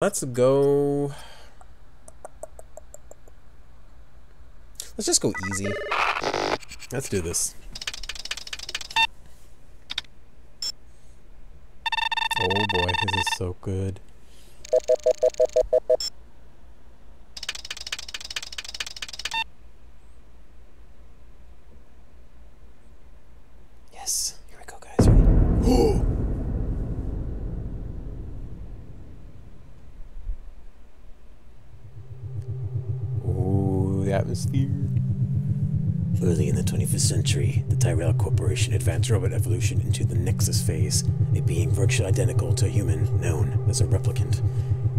Let's go. Let's just go easy. Let's do this. Oh boy, this is so good. Yes, here we go, guys. Ready? Oh, the atmosphere. Early in the 25th century, the Tyrell Corporation advanced robot evolution into the Nexus phase, a being virtually identical to a human known as a replicant.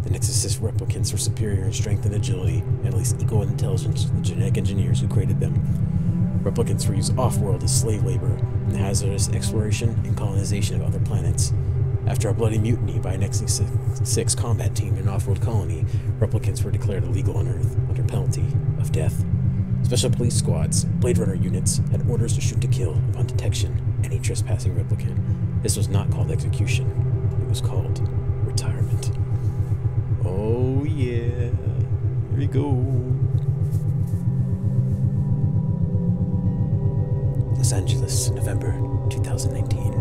The Nexus replicants were superior in strength and agility, and at least equal in intelligence to the genetic engineers who created them. Replicants were used off-world as slave labor in the hazardous exploration and colonization of other planets. After a bloody mutiny by a Nexus 6 combat team in an off-world colony, replicants were declared illegal on Earth under penalty of death. Special police squads, Blade Runner units, had orders to shoot to kill upon detection any trespassing replicant. This was not called execution. It was called retirement. Oh yeah. Here we go. Los Angeles, November 2019.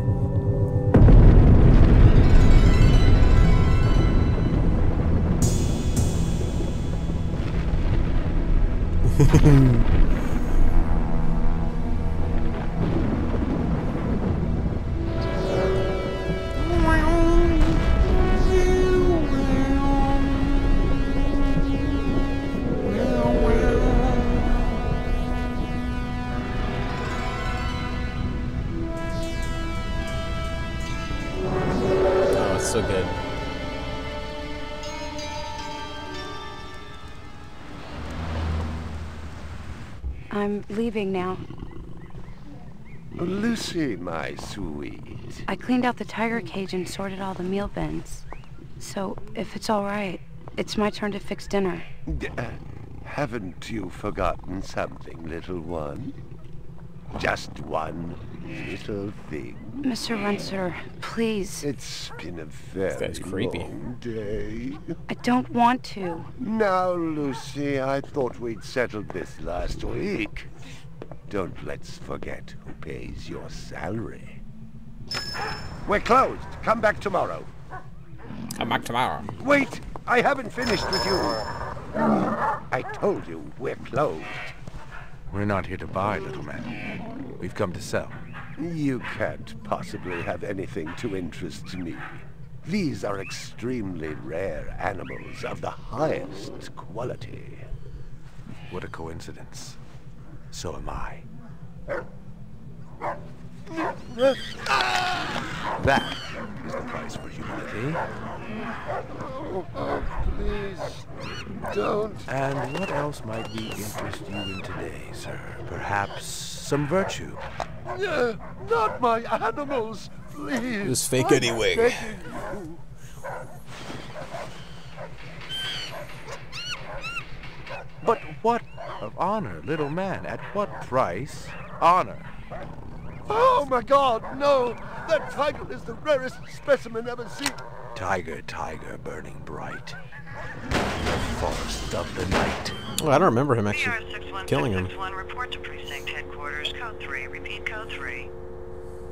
Oh, it's so good. I'm leaving now. Lucy, my sweet. I cleaned out the tiger cage and sorted all the meal bins. So, if it's all right, it's my turn to fix dinner. Haven't you forgotten something, little one? Just one little thing. Mr. Runser, please. It's been a very creepy. long day. I don't want to. Now, Lucy, I thought we'd settled this last week. Don't let's forget who pays your salary. We're closed. Come back tomorrow. Come back tomorrow. Wait! I haven't finished with you. I told you we're closed. We're not here to buy, little man. We've come to sell. You can't possibly have anything to interest me. These are extremely rare animals of the highest quality. What a coincidence. So am I. That is the price for humanity. Oh, please, don't. And what else might we interest you in today, sir? Perhaps some virtue? Not my animals, please. It was fake anyway. But what of honor, little man? At what price? Honor. Oh my God, no! That tiger is the rarest specimen ever seen. Tiger, tiger, burning bright. The forest of the night. Oh, I don't remember him actually killing him. Report to precinct headquarters. Code 3. Repeat code 3.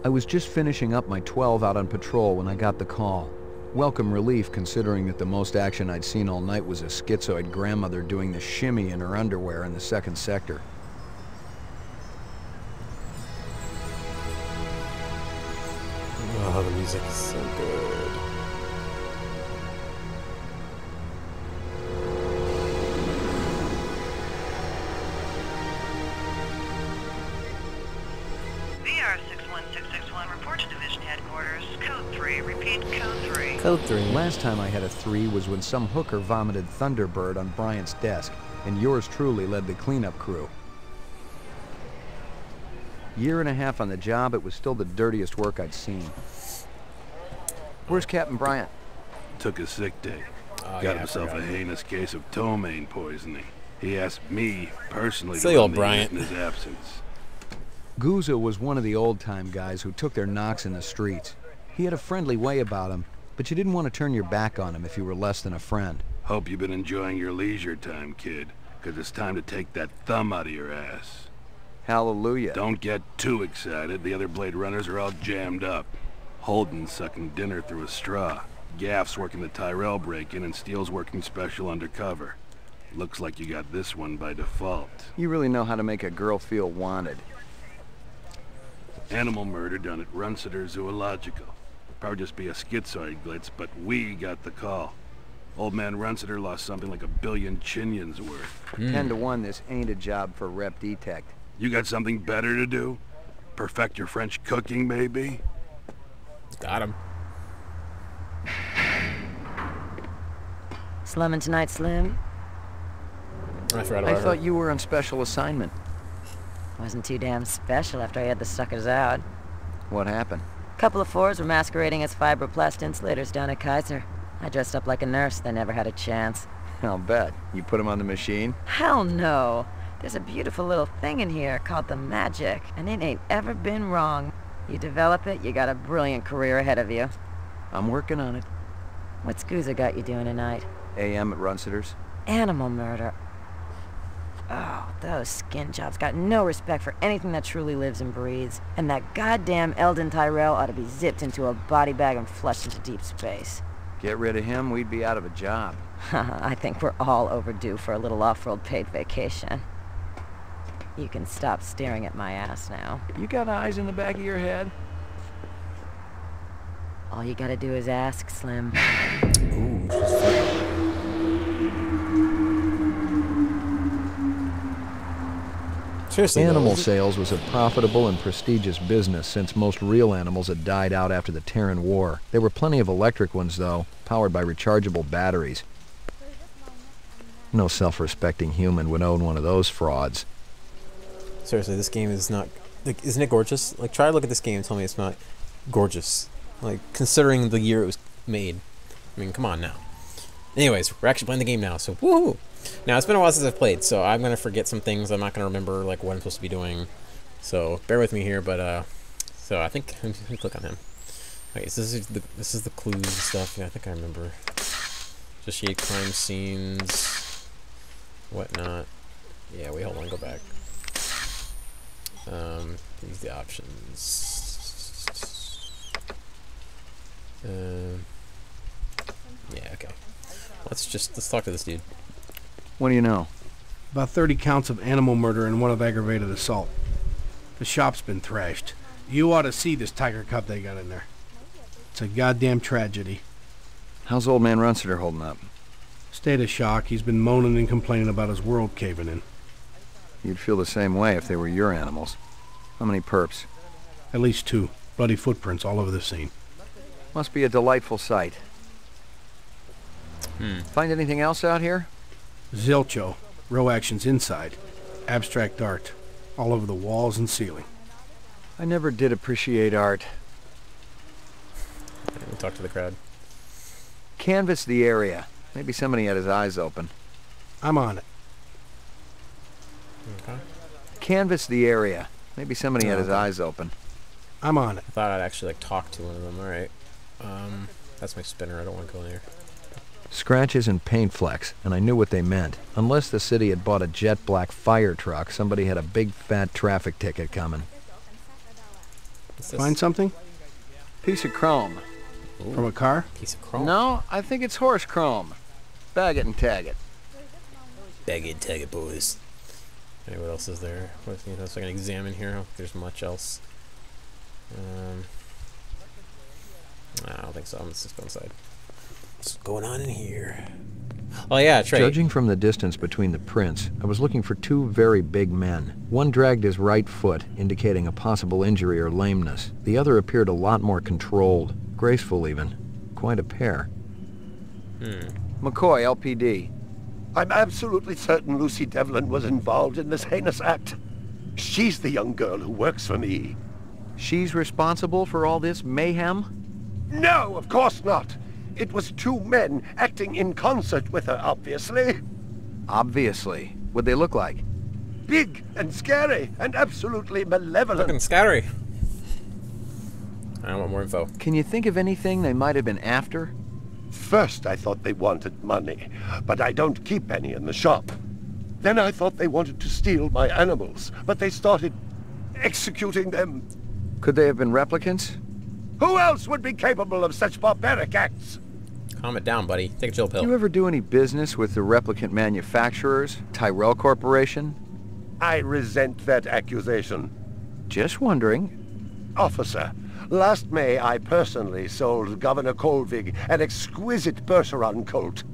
I was just finishing up my 12 out on patrol when I got the call. Welcome relief, considering that the most action I'd seen all night was a schizoid grandmother doing the shimmy in her underwear in the 2nd sector. Oh, the music is so good. VR 61661. Report to division headquarters. Code 3. Repeat code 3. Code 3. Last time I had a 3 was when some hooker vomited Thunderbird on Bryant's desk, and yours truly led the cleanup crew. Year and a half on the job, it was still the dirtiest work I'd seen. Where's Captain Bryant? Took a sick day. Oh, Got yeah, himself a heinous case of ptomaine poisoning. He asked me personally Say to old run the Bryant. unit in his absence. Gouza was one of the old-time guys who took their knocks in the streets. He had a friendly way about him, but you didn't want to turn your back on him if you were less than a friend. Hope you've been enjoying your leisure time, kid, because it's time to take that thumb out of your ass. Hallelujah. Don't get too excited. The other Blade Runners are all jammed up. Holden's sucking dinner through a straw. Gaff's working the Tyrell break-in, and Steele's working special undercover. Looks like you got this one by default. You really know how to make a girl feel wanted. Animal murder done at Runciter Zoological. Probably just be a schizoid glitz, but we got the call. Old man Runciter lost something like 1 billion chinions worth. 10 to 1, this ain't a job for Rep Detect. You got something better to do? Perfect your French cooking, maybe? Got him. Slumming tonight, Slim? I forgot about I thought you were on special assignment. Wasn't too damn special after I had the suckers out. What happened? Couple of fours were masquerading as fibroplast insulators down at Kaiser. I dressed up like a nurse, they never had a chance. I'll bet. You put him on the machine? Hell no! There's a beautiful little thing in here called the magic, and it ain't ever been wrong. You develop it, you got a brilliant career ahead of you. I'm working on it. What's Gouza got you doing tonight? AM at Runciter's. Animal murder. Oh, those skin jobs got no respect for anything that truly lives and breathes. And that goddamn Eldon Tyrell ought to be zipped into a body bag and flushed into deep space. Get rid of him, we'd be out of a job. I think we're all overdue for a little off-world paid vacation. You can stop staring at my ass now. You got eyes in the back of your head? All you gotta do is ask, Slim. Ooh, she's fun. Seriously, Animal sales was a profitable and prestigious business since most real animals had died out after the Terran War. There were plenty of electric ones, though, powered by rechargeable batteries. No self-respecting human would own one of those frauds. Seriously, this game is not... Like, isn't it gorgeous? Like, try to look at this game and tell me it's not gorgeous. Like, considering the year it was made. I mean, come on now. Anyways, we're actually playing the game now, so woohoo! Now, it's been a while since I've played, so I'm going to forget some things. I'm not going to remember, like, what I'm supposed to be doing. So, bear with me here, but, so I think... Let me click on him. Okay, so this is the clues and stuff. Yeah, I think I remember. Just shade crime scenes. Whatnot. Yeah, wait, hold on, go back. These are the options. Yeah, okay. Let's talk to this dude. What do you know? About 30 counts of animal murder and 1 of aggravated assault. The shop's been thrashed. You ought to see this tiger cub they got in there. It's a goddamn tragedy. How's old man Runciter holding up? State of shock. He's been moaning and complaining about his world caving in. You'd feel the same way if they were your animals. How many perps? At least 2. Bloody footprints all over the scene. Must be a delightful sight. Find anything else out here? Zilcho. Row actions inside. Abstract art. All over the walls and ceiling. I never did appreciate art. We'll talk to the crowd. Canvass the area. Maybe somebody had his eyes open. I'm on it. Okay. Canvass the area. Maybe somebody had his eyes open. I'm on it. I thought I'd actually, like, talk to one of them. Alright. That's my spinner. I don't want to go in there. Scratches and paint flecks, and I knew what they meant. Unless the city had bought a jet black fire truck, somebody had a big fat traffic ticket coming. What's this? Find something? Piece of chrome. Ooh, From a car? piece of chrome. No, I think it's horse chrome. Bag it and tag it. Bag it, tag it, boys. Okay, what else is there? What else I can examine here? I don't think there's much else. I don't think so. Let's just go inside. What's going on in here? Oh yeah, Trey. Judging from the distance between the prints, I was looking for 2 very big men. One dragged his right foot, indicating a possible injury or lameness. The other appeared a lot more controlled, graceful even. Quite a pair. McCoy, LPD. I'm absolutely certain Lucy Devlin was involved in this heinous act. She's the young girl who works for me. She's responsible for all this mayhem? No, of course not. It was 2 men acting in concert with her, obviously. Obviously. What'd they look like? Big and scary and absolutely malevolent. Looking scary. I want more info. Can you think of anything they might have been after? First, I thought they wanted money, but I don't keep any in the shop. Then I thought they wanted to steal my animals, but they started executing them. Could they have been replicants? Who else would be capable of such barbaric acts? Calm it down, buddy. Take a chill pill. Do you ever do any business with the replicant manufacturers, Tyrell Corporation? I resent that accusation. Just wondering. Officer, last May I personally sold Governor Colvig an exquisite Bergeron colt.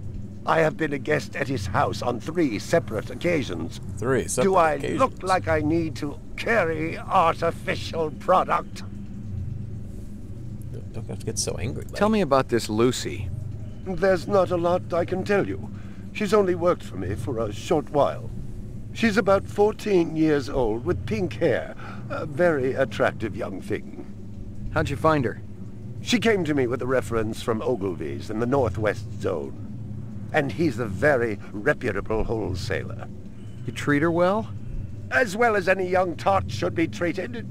I have been a guest at his house on 3 separate occasions. 3 separate Do I occasions. look like I need to carry artificial product? Don't have to get so angry. Tell me about this Lucy. There's not a lot I can tell you. She's only worked for me for a short while. She's about 14 years old with pink hair. A very attractive young thing. How'd you find her? She came to me with a reference from Ogilvy's in the Northwest Zone. And he's a very reputable wholesaler. You treat her well? As well as any young tot should be treated.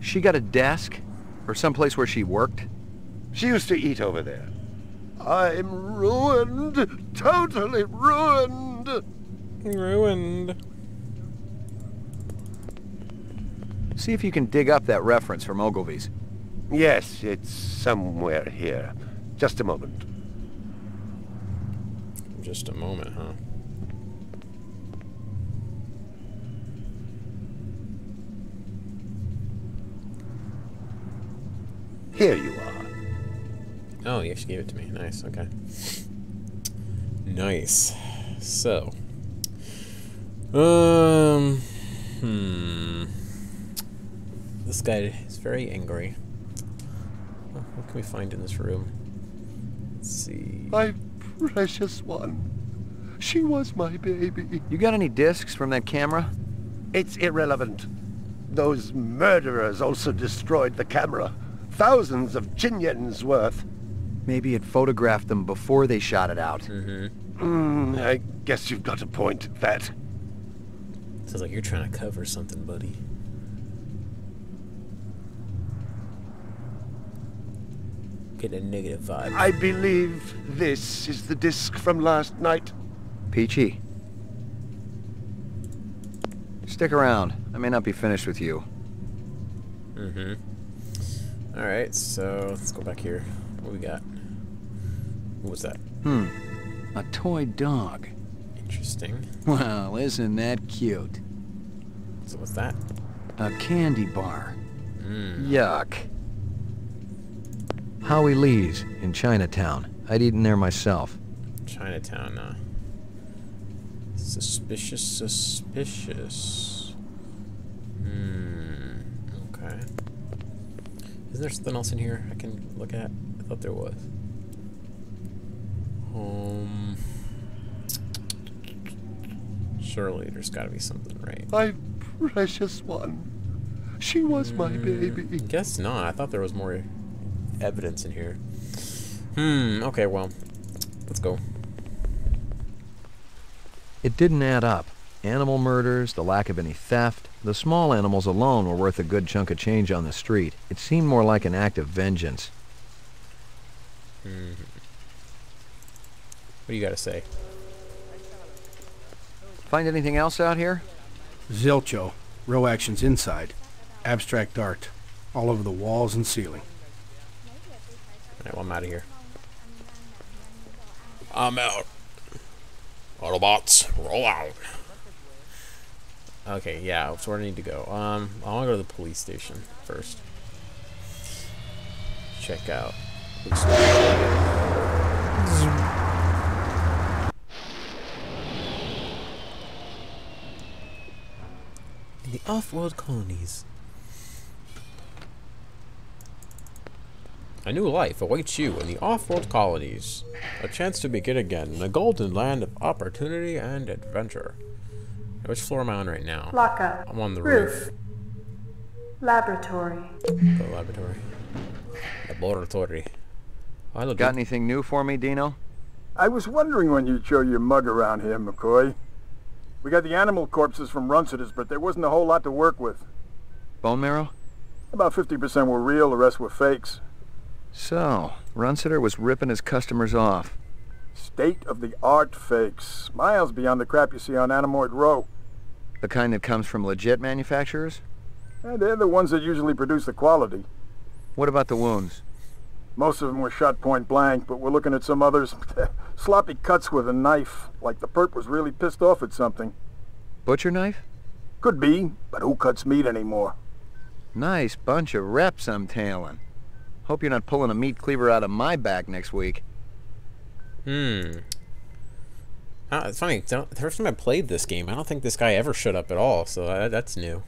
She got a desk? Or someplace where she worked? She used to eat over there. I'm ruined. Totally ruined. Ruined. See if you can dig up that reference from Ogilvy's. Yes, it's somewhere here. Just a moment. Just a moment, huh? Here you are. Oh, you actually gave it to me. Nice, okay. Nice. So. This guy is very angry. What can we find in this room? Let's see. My precious one. She was my baby. You got any discs from that camera? It's irrelevant. Those murderers also destroyed the camera. Thousands of Jinyens worth. Maybe it photographed them before they shot it out. I guess you've got a point at that. Sounds like you're trying to cover something, buddy. Getting a negative vibe. I believe this is the disc from last night. Peachy. Stick around. I may not be finished with you. Alright, so let's go back here. What we got? What was that? A toy dog. Interesting. Well, isn't that cute? So what's that? A candy bar. Yuck. Howie Lee's in Chinatown. I'd eaten there myself. Chinatown, suspicious, suspicious. Okay. Is there something else in here I can look at? I thought there was. Surely there's gotta be something, right? My precious one. She was my baby. Guess not. I thought there was more evidence in here. Okay, well, let's go. It didn't add up. Animal murders, the lack of any theft. The small animals alone were worth a good chunk of change on the street. It seemed more like an act of vengeance. What do you gotta say? Find anything else out here? Zilcho. Row actions inside. Abstract art. All over the walls and ceiling. Alright, well, I'm out of here. I'm out. Autobots, roll out. Okay, yeah, so where do I need to go? I want to go to the police station first. Check out. In the off-world colonies. A new life awaits you in the off-world colonies. A chance to begin again in a golden land of opportunity and adventure. Which floor am I on right now? Lockup. I'm on the roof. Laboratory. The laboratory. Laboratory. Hello, Got dude. anything new for me, Dino? I was wondering when you'd show your mug around here, McCoy. We got the animal corpses from Runcitus, but there wasn't a whole lot to work with. Bone marrow? About 50% were real, the rest were fakes. So, Runsitter was ripping his customers off. State-of-the-art fakes. Miles beyond the crap you see on Anamoid Row. The kind that comes from legit manufacturers? And they're the ones that usually produce the quality. What about the wounds? Most of them were shot point blank, but we're looking at some others. Sloppy cuts with a knife, like the perp was really pissed off at something. Butcher knife? Could be, but who cuts meat anymore? Nice bunch of reps I'm tailing. Hope you're not pulling a meat cleaver out of my back next week. It's funny. The first time I played this game, I don't think this guy ever showed up at all, so that's new.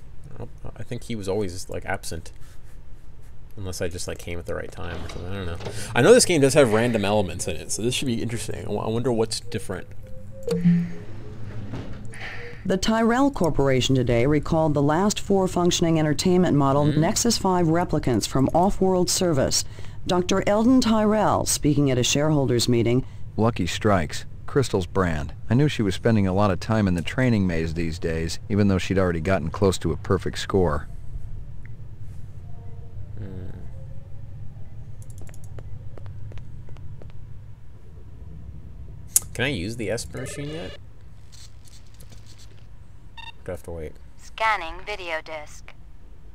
I think he was always, like, absent. Unless I just, like, came at the right time or something. I don't know. I know this game does have random elements in it, so this should be interesting. I wonder what's different. The Tyrell Corporation today recalled the last 4 functioning entertainment model Nexus 5 replicants from off-world service. Dr. Eldon Tyrell, speaking at a shareholders meeting. Lucky Strikes. Crystal's brand. I knew she was spending a lot of time in the training maze these days, even though she'd already gotten close to a perfect score. Can I use the Esper machine yet? Do I have to wait? Scanning video disk.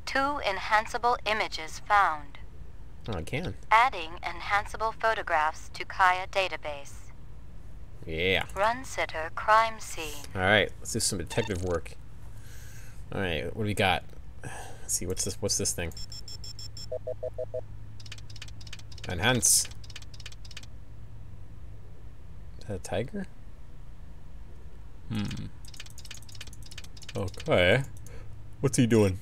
2 enhanceable images found. Oh, I can. Adding enhanceable photographs to Kaya database. Yeah. Run sitter crime scene. Alright, let's do some detective work. Alright, what do we got? Let's see, what's this thing? Enhance. Is that a tiger? Okay. What's he doing?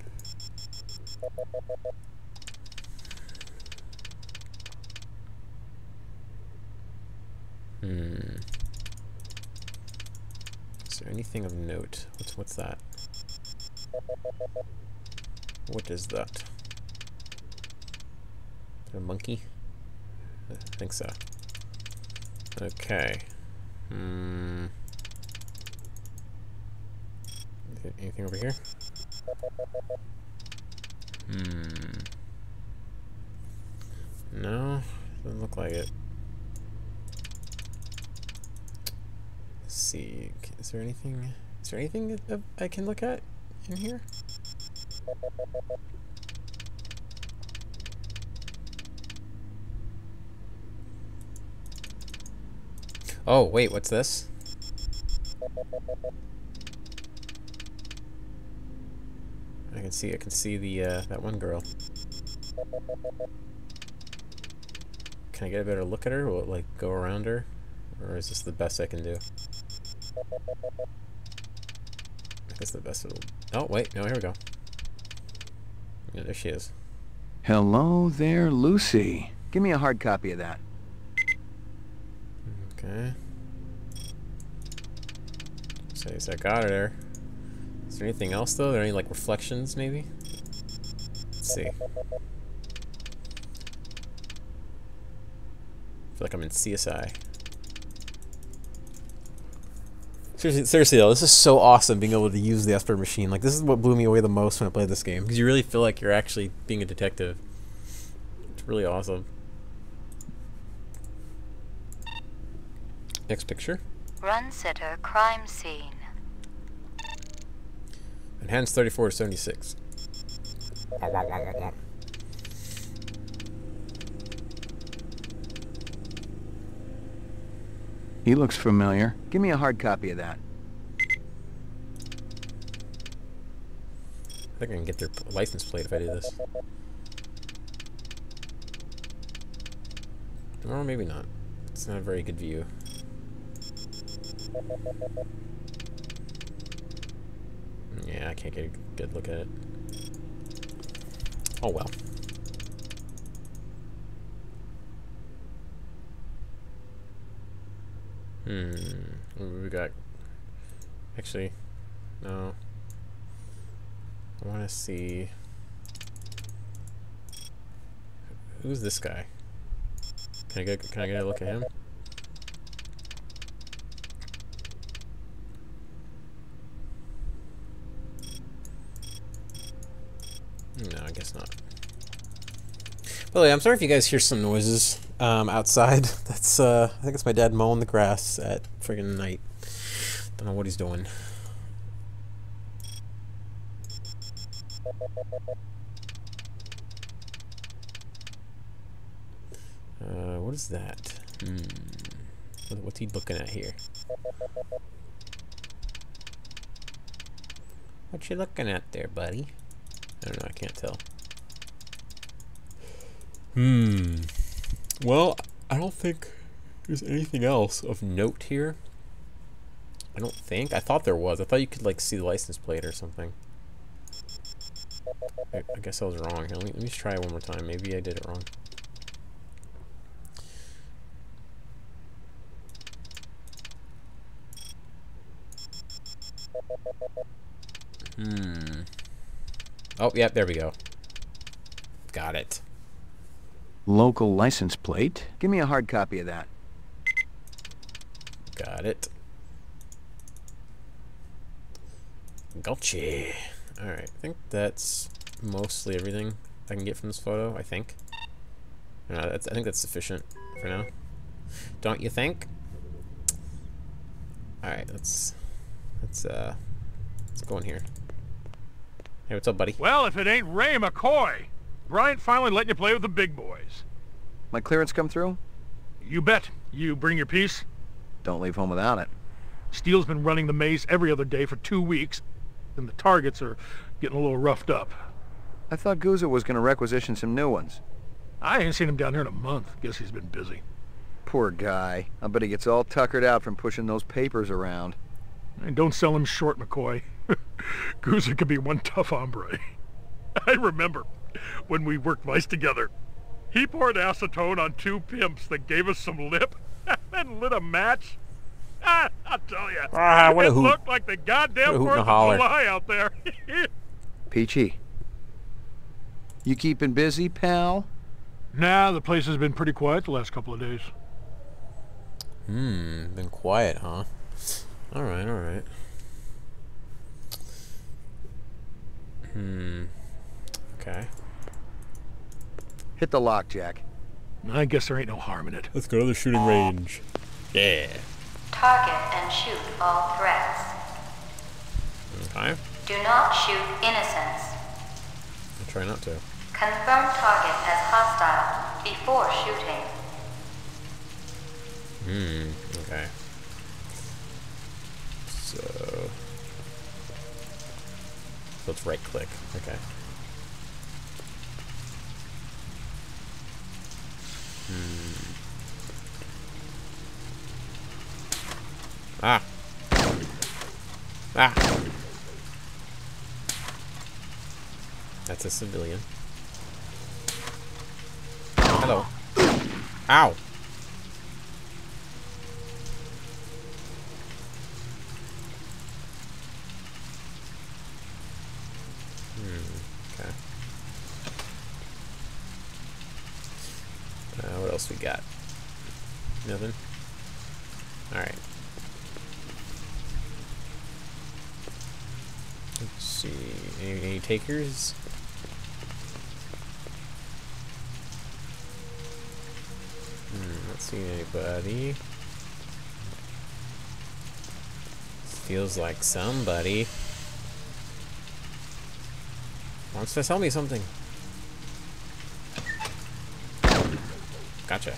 Is there anything of note? What's that? What is that? Is it a monkey? I think so. Okay. Anything over here? No, doesn't look like it. Let's see. Is there anything that I can look at in here? Oh, wait, what's this? I can see the that one girl. Can I get a better look at her? Will it like go around her? Or is this the best I can do? I guess the best it'll... Oh, wait, no, here we go. Yeah, there she is. Hello there, Lucy. Give me a hard copy of that. Okay. So I got her there. Is there anything else though? Are there any like reflections maybe? Let's see. I feel like I'm in CSI. Seriously though, this is so awesome being able to use the Esper machine. Like, this is what blew me away the most when I played this game, because you really feel like you're actually being a detective. It's really awesome. Next picture. Run sitter crime scene. Enhanced 34 to 76. He looks familiar. Give me a hard copy of that. I think I can get their license plate if I do this. Or maybe not. It's not a very good view. Yeah, I can't get a good look at it. Oh well. What do we got? Actually, no. I want to see. Who's this guy? Can I get a look at him? No, I guess not. Well, yeah, I'm sorry if you guys hear some noises outside. That's I think it's my dad mowing the grass at friggin' night. Don't know what he's doing. What is that? What's he looking at here? What you looking at there, buddy? I don't know, I can't tell. Well, I don't think there's anything else of note here. I don't think. I thought there was. I thought you could, like, see the license plate or something. I guess I was wrong. Here, let me just try it one more time. Maybe I did it wrong. Oh, yeah, there we go. Got it. Local license plate? Give me a hard copy of that. Got it. Gotcha. Alright, I think that's mostly everything I can get from this photo, I think. I think that's sufficient for now. Don't you think? Alright, let's go in here. Hey, what's up, buddy? Well, if it ain't Ray McCoy! Bryant finally letting you play with the big boys. My clearance come through? You bet. You bring your piece? Don't leave home without it. Steele's been running the maze every other day for 2 weeks, and the targets are getting a little roughed up. I thought Gouza was going to requisition some new ones. I ain't seen him down here in a month. Guess he's been busy. Poor guy. I bet he gets all tuckered out from pushing those papers around. And don't sell him short, McCoy. Gouza could be one tough hombre. I remember when we worked mice together. He poured acetone on 2 pimps that gave us some lip and lit a match. I'll tell you, what a it hoot. looked like the goddamn What a hoot 4th and a of holler. July out there. Peachy. You keeping busy, pal? Nah, the place has been pretty quiet the last couple of days. Been quiet, huh? Alright, alright. Okay. Hit the lock, Jack. I guess there ain't no harm in it. Let's go to the shooting range. Yeah. Target and shoot all threats. Okay. Do not shoot innocents. I'll try not to. Confirm target as hostile before shooting. Okay. So let's right click. Okay. Ah. That's a civilian. Hello. Ow. Okay. What else we got? Nothing? Alright. Let's see. Any takers? Not seeing anybody. Feels like somebody wants to sell me something. Gotcha.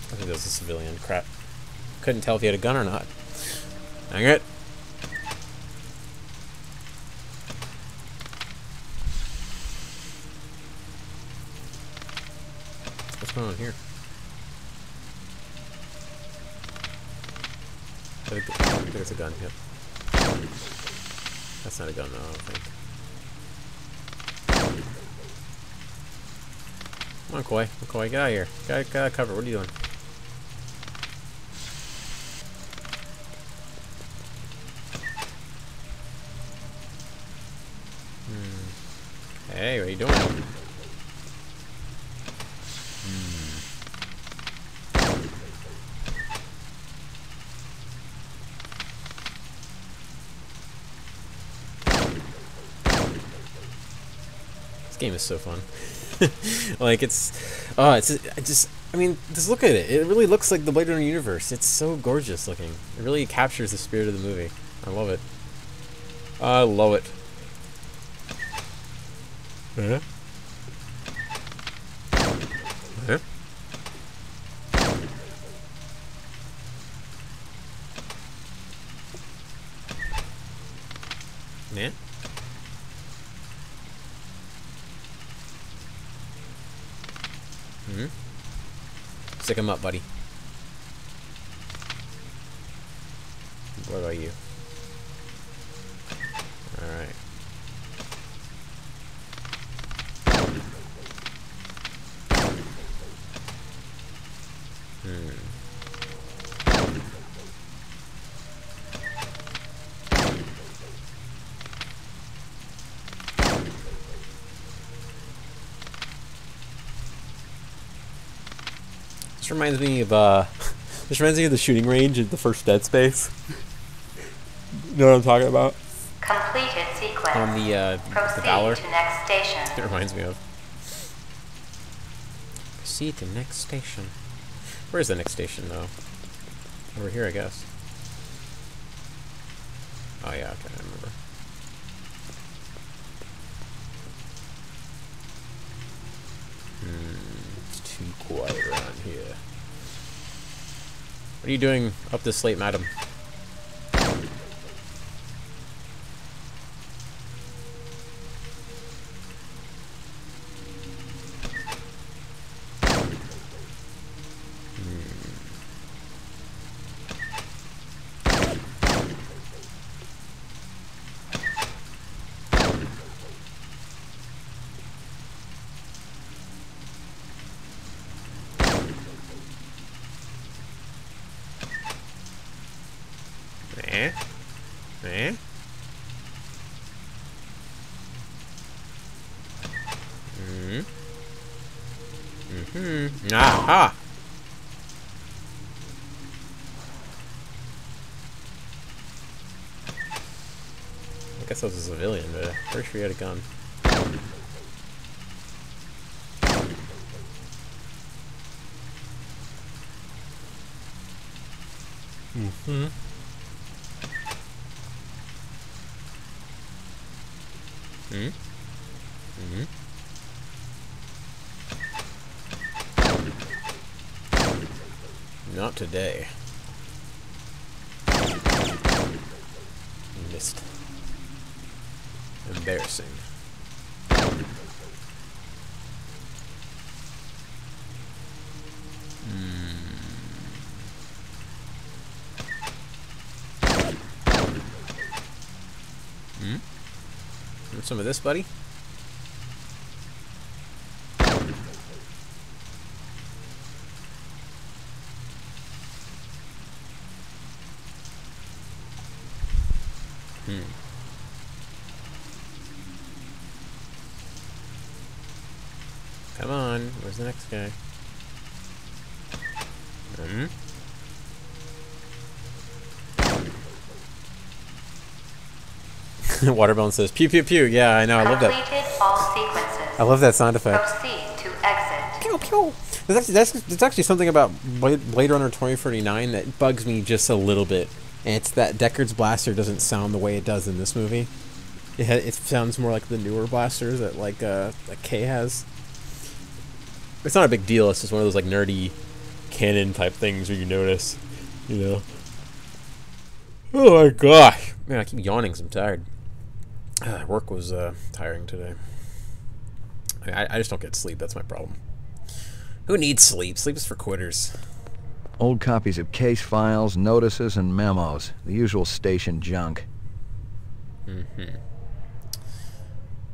I think that was a civilian. Crap. Couldn't tell if he had a gun or not. Dang it. What's going on here? I think it's a gun, yep. That's not a gun, though, I don't think. Come on, Koi. Koi, get out of here. Get out of cover. What are you doing? Hey, what are you doing? This game is so fun. Like, I mean, just look at it. It really looks like the Blade Runner universe. It's so gorgeous looking. It really captures the spirit of the movie. I love it. I love it. Huh? Huh? Yeah? Hmm? Stick him up, buddy. What about you? Alright. This reminds me of the shooting range in the first Dead Space. You know what I'm talking about? Completed sequence. On the Proceed Valor. to next station. It reminds me of. Proceed to next station. Where's the next station though? Over here, I guess. Oh yeah, okay, I remember. It's too quiet around here. What are you doing up this late, madam? Eh? Eh? Aha! I guess I was a civilian, but I'm pretty sure he had a gun. Hmm? Not today. Missed. Embarrassing. Want some of this, buddy? Come on, where's the next guy? Watermelon says, pew pew pew. Yeah, I know, I love that. Completed all sequences. I love that sound effect. Proceed to exit. Pew pew. There's actually something about Blade Runner 2049 that bugs me just a little bit. And it's that Deckard's blaster doesn't sound the way it does in this movie. It sounds more like the newer blasters that like Kay has. It's not a big deal. It's just one of those like nerdy canon type things where you notice, you know. Oh my gosh, man! I keep yawning 'cause I'm tired. Work was tiring today. I just don't get sleep. That's my problem. Who needs sleep? Sleep is for quitters. Old copies of case files, notices, and memos. The usual station junk. I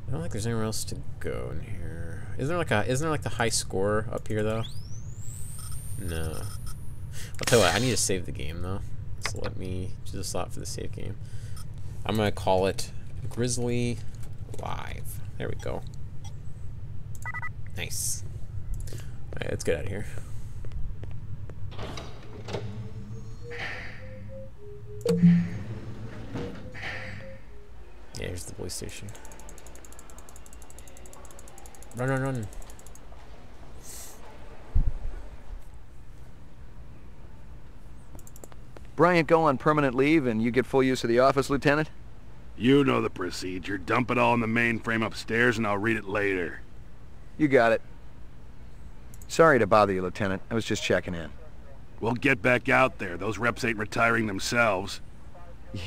don't think there's anywhere else to go in here. Isn't there like the high score up here though? No. I'll tell you what, I need to save the game though. So let me choose a slot for the save game. I'm gonna call it Grizzly Live. There we go. Nice. Alright, let's get out of here. Yeah, here's the police station. Run, run, run. Bryant go on permanent leave and you get full use of the office, Lieutenant? You know the procedure. Dump it all in the mainframe upstairs and I'll read it later. You got it. Sorry to bother you, Lieutenant. I was just checking in. We'll get back out there. Those reps ain't retiring themselves.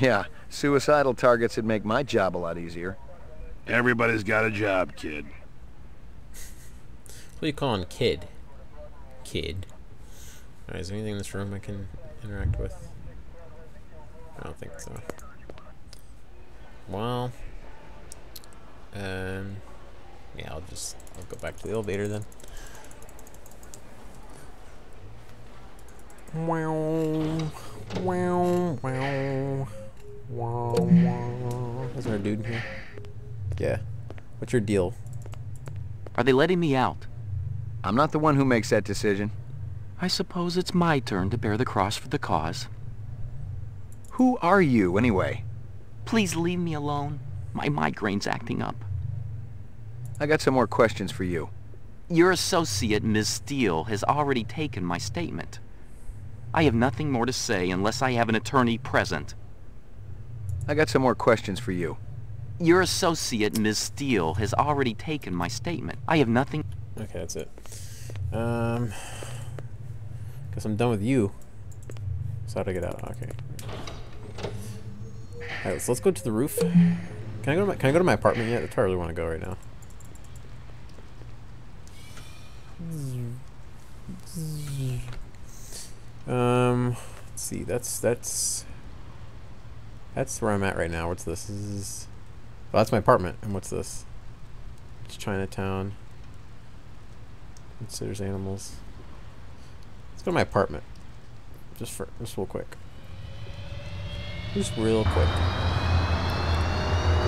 Yeah, suicidal targets would make my job a lot easier. Everybody's got a job, kid. What are you calling kid? Kid. Alright, is there anything in this room I can interact with? I don't think so. Well, yeah, I'll go back to the elevator then. Wow, wow, wow, wow, wow. Is there a dude in here? Yeah. What's your deal? Are they letting me out? I'm not the one who makes that decision. I suppose it's my turn to bear the cross for the cause. Who are you, anyway? Please leave me alone. My migraine's acting up. I got some more questions for you. Your associate, Ms. Steele, has already taken my statement. I have nothing more to say unless I have an attorney present. I got some more questions for you. Your associate, Ms. Steele, has already taken my statement. I have nothing... Okay, that's it. Guess I'm done with you. So how do I get out? Okay. Alright, so let's go to the roof. Can I go to my apartment yet? That's where I really want to go right now. Let's see. That's where I'm at right now. What's this? This is... Well, that's my apartment. And what's this? It's Chinatown. Considers animals. Let's go to my apartment. Just real quick. Just real quick.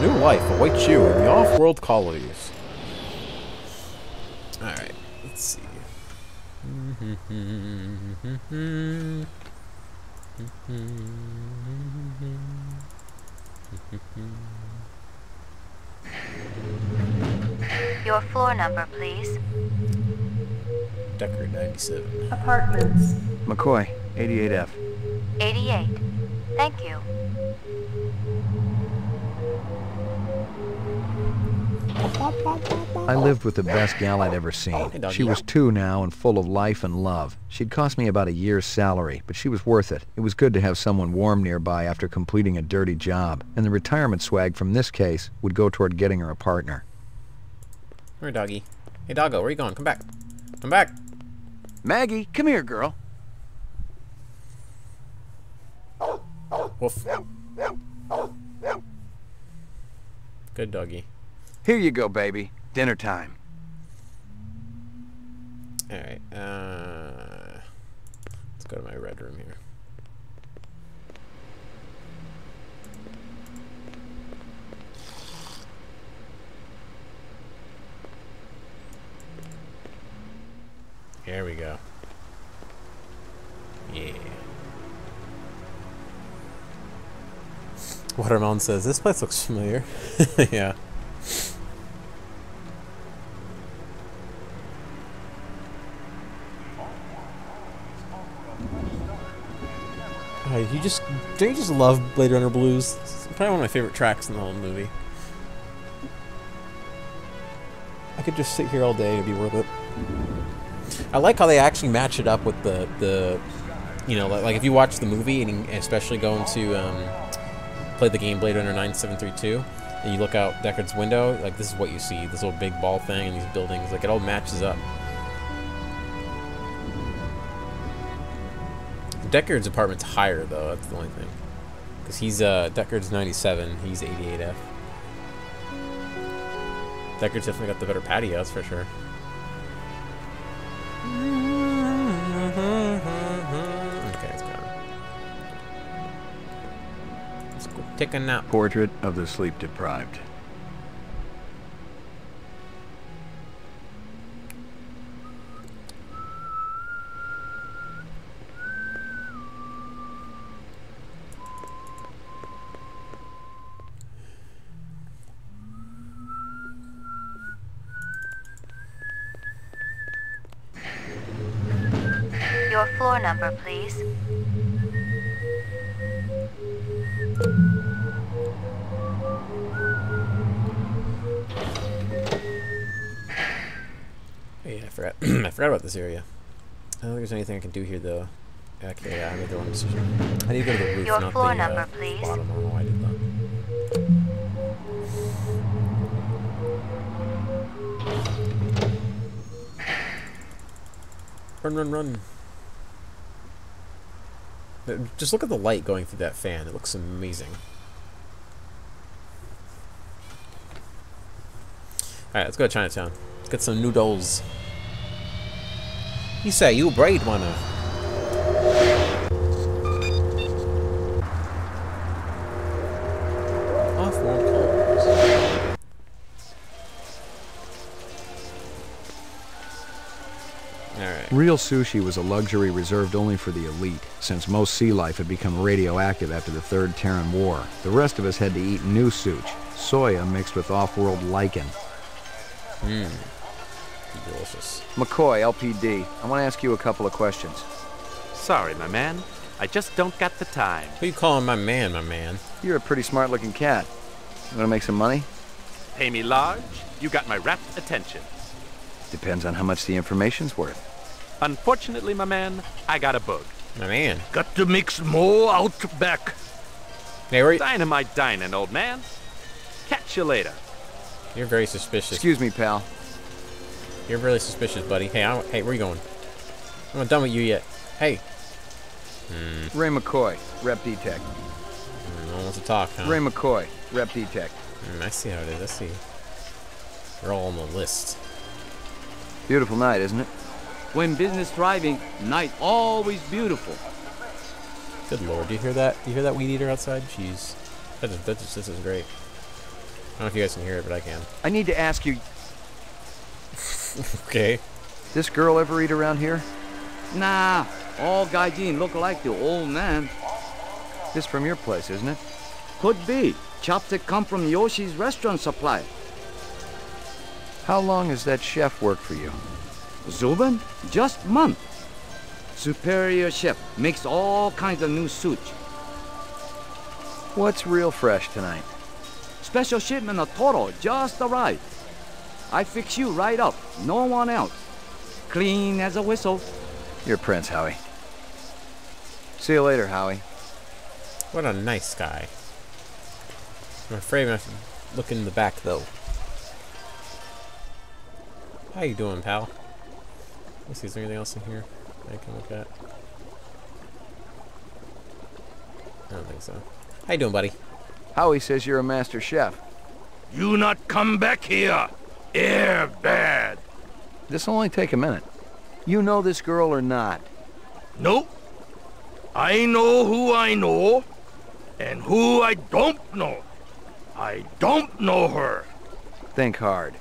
New life awaits you in the off-world colonies. Alright, let's see. Your floor number, please. Decker 97. Apartments. McCoy, 88F. 88. Thank you. I lived with the best gal I'd ever seen. Hey, doggy. She was 2 now and full of life and love. She'd cost me about a year's salary, but she was worth it. It was good to have someone warm nearby after completing a dirty job, and the retirement swag from this case would go toward getting her a partner. Come here, doggy. Hey, doggo, where you going? Come back. Come back. Maggie, come here, girl. Woof. Good doggy. Here you go, baby. Dinner time. Alright, let's go to my red room here. Here we go. Yeah. Watermelon says, this place looks familiar. Yeah. Don't you just love Blade Runner Blues? It's probably one of my favorite tracks in the whole movie. I could just sit here all day, it'd be worth it. I like how they actually match it up with the you know, like if you watch the movie and especially going to play the game Blade Runner 9732 and you look out Deckard's window, like this is what you see, this little big ball thing and these buildings, like it all matches up. Deckard's apartment's higher though, that's the only thing. Because he's Deckard's 97, he's 88F. Deckard's definitely got the better patio, that's for sure. Okay, it's gone. Let's go take a nap. Portrait of the sleep deprived. Your floor number, please. Hey, I forgot. I forgot about this area. I don't think there's anything I can do here, though. Okay, yeah, I made the wrong decision. I need to go to the roof, Your not floor the number, please. bottom. I don't know why I did that. Run, run, run. Just look at the light going through that fan. It looks amazing. Alright, let's go to Chinatown. Let's get some noodles. You say you braid wanna. Off-warm colors. Alright. Real sushi was a luxury reserved only for the elite, since most sea life had become radioactive after the Third Terran War. The rest of us had to eat new sushi, soya mixed with off-world lichen. Mmm. Delicious. McCoy, LPD, I want to ask you a couple of questions. Sorry, my man. I just don't got the time. Who you calling my man, my man? You're a pretty smart-looking cat. You want to make some money? Pay me large, you got my rapt attention. Depends on how much the information's worth. Unfortunately, my man, I got a bug. My man. Got to mix more out back. Hey, where you? Dynamite dining, old man. Catch you later. You're very suspicious. Excuse me, pal. You're really suspicious, buddy. Hey, hey, where you going? I'm not done with you yet. Hey. Ray McCoy, Rep D-Tech. No one wants to talk, huh? Ray McCoy, Rep D-Tech. I see how it is. I see. They're all on the list. Beautiful night, isn't it? When business thriving, night always beautiful. Good lord, do you hear that? Do you hear that weed eater outside? Jeez. This is great. I don't know if you guys can hear it, but I can. I need to ask you... Okay. This girl ever eat around here? Nah, all gaijin look like the old man. This from your place, isn't it? Could be. Chopstick come from Yoshi's restaurant supply. How long has that chef worked for you? Zubin? Just month. Superior chef makes all kinds of new sushi. What's real fresh tonight? Special shipment of Toro just arrived. I fix you right up. No one else. Clean as a whistle. You're Prince, Howie. See you later, Howie. What a nice guy. I'm afraid I'm going to have to look in the back, though. How you doing, pal? Let's see, is there anything else in here I can look at? I don't think so. How you doing, buddy? Howie says you're a master chef. You not come back here. Air bad. This'll only take a minute. You know this girl or not? Nope. I know who I know, and who I don't know. I don't know her. Think hard.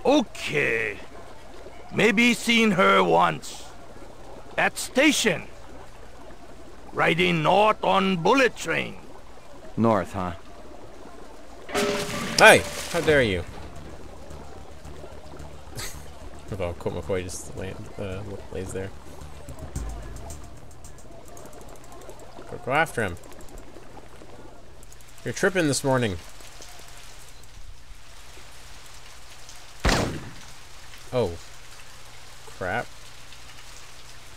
Okay. Maybe seen her once. At station. Riding north on bullet train. North, huh? Hey! How dare you? Oh, Colt McCoy just lays there. Go after him. You're tripping this morning. Oh. Crap.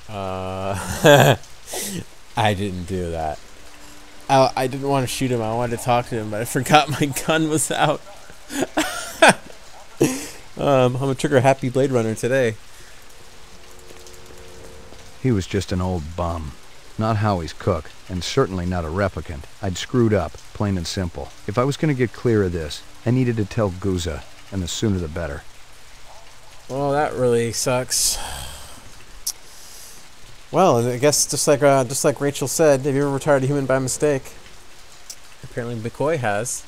I didn't do that. I didn't want to shoot him. I wanted to talk to him, but I forgot my gun was out. I'm a trigger-happy Blade Runner today. He was just an old bum. Not Howie's cook, and certainly not a replicant. I'd screwed up, plain and simple. If I was going to get clear of this, I needed to tell Guza, and the sooner the better. Well, that really sucks. Well, I guess just like Rachel said, have you ever retired a human by mistake? Apparently McCoy has.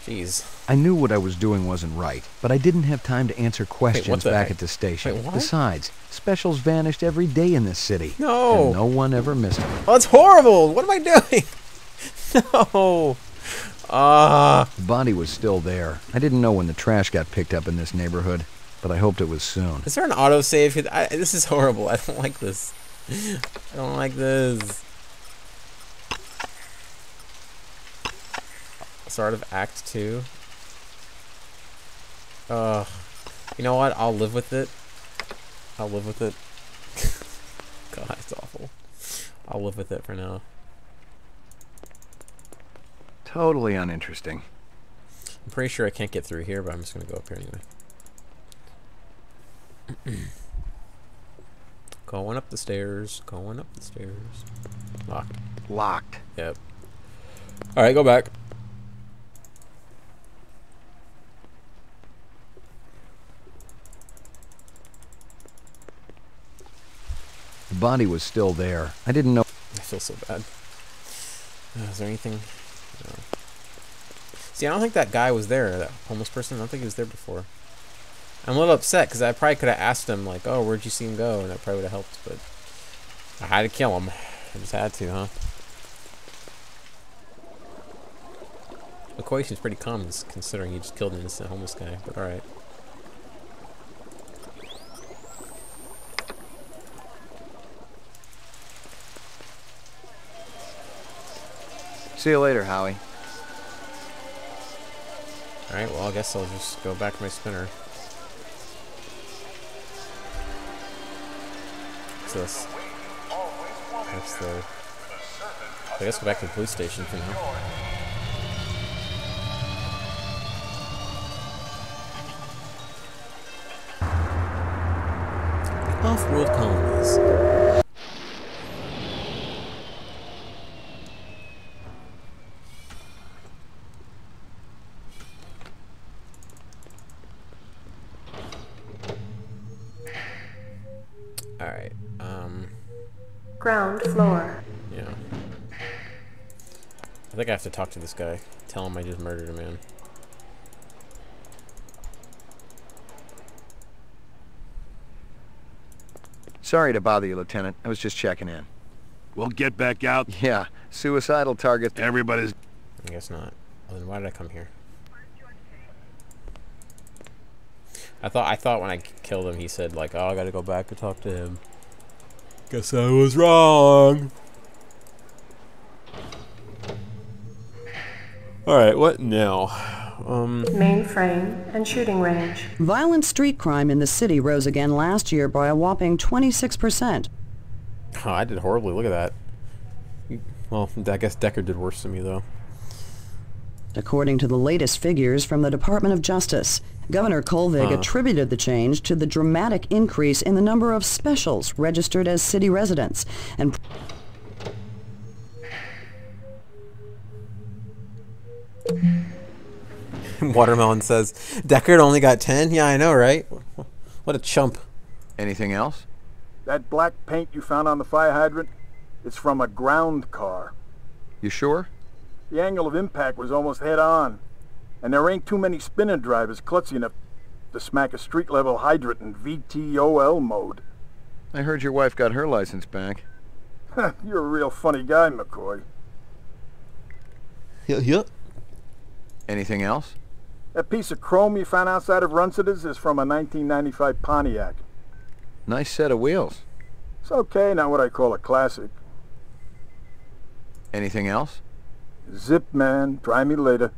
Jeez. I knew what I was doing wasn't right, but I didn't have time to answer questions back heck? at the station. Wait, what? Besides, specials vanished every day in this city. No! And no one ever missed them. Oh, that's horrible! What am I doing? No! The body was still there. I didn't know when the trash got picked up in this neighborhood. but I hoped it was soon. Is there an autosave? This is horrible. I don't like this. I don't like this. Start of Act 2. You know what? I'll live with it. I'll live with it. God, it's awful. I'll live with it for now. Totally uninteresting. I'm pretty sure I can't get through here, but I'm just gonna go up here anyway. Going up the stairs. Going up the stairs. Locked. Locked. Yep. Alright, go back. The body was still there. I didn't know. I feel so bad. Is there anything? No. See, I don't think that guy was there, that homeless person. I don't think he was there before. I'm a little upset because I probably could have asked him, like, oh, where'd you see him go? And that probably would have helped, but I had to kill him. I just had to, huh? McCoy seems pretty calm considering he just killed an innocent homeless guy, but alright. See you later, Howie. Alright, well, I guess I'll just go back to my spinner. What's this? That's the... I guess go back to the police station for now. Off-world colonies. Alright, Ground floor. yeah. I think I have to talk to this guy. Tell him I just murdered a man. Sorry to bother you, Lieutenant. I was just checking in. We'll get back out. Yeah, suicidal target. Everybody's... I guess not. Well, then why did I come here? I thought when I killed him, he said, like, oh, I gotta go back to talk to him. Guess I was wrong. Alright, what now? Mainframe and shooting range. Violent street crime in the city rose again last year by a whopping 26%. Oh, I did horribly. Look at that. Well, I guess Decker did worse than me, though. According to the latest figures from the Department of Justice, Governor Kolvig attributed the change to the dramatic increase in the number of specials registered as city residents. And Watermelon says, Deckard only got 10? Yeah, I know, right? What a chump. Anything else? That black paint you found on the fire hydrant, it's from a ground car. You sure? The angle of impact was almost head on. And there ain't too many spinner drivers klutzy enough to smack a street-level hydrant in VTOL mode. I heard your wife got her license back. You're a real funny guy, McCoy. Yeah. Anything else? That piece of chrome you found outside of Runciter's is from a 1995 Pontiac. Nice set of wheels. It's okay, not what I call a classic. Anything else? Zip, man. Try me later.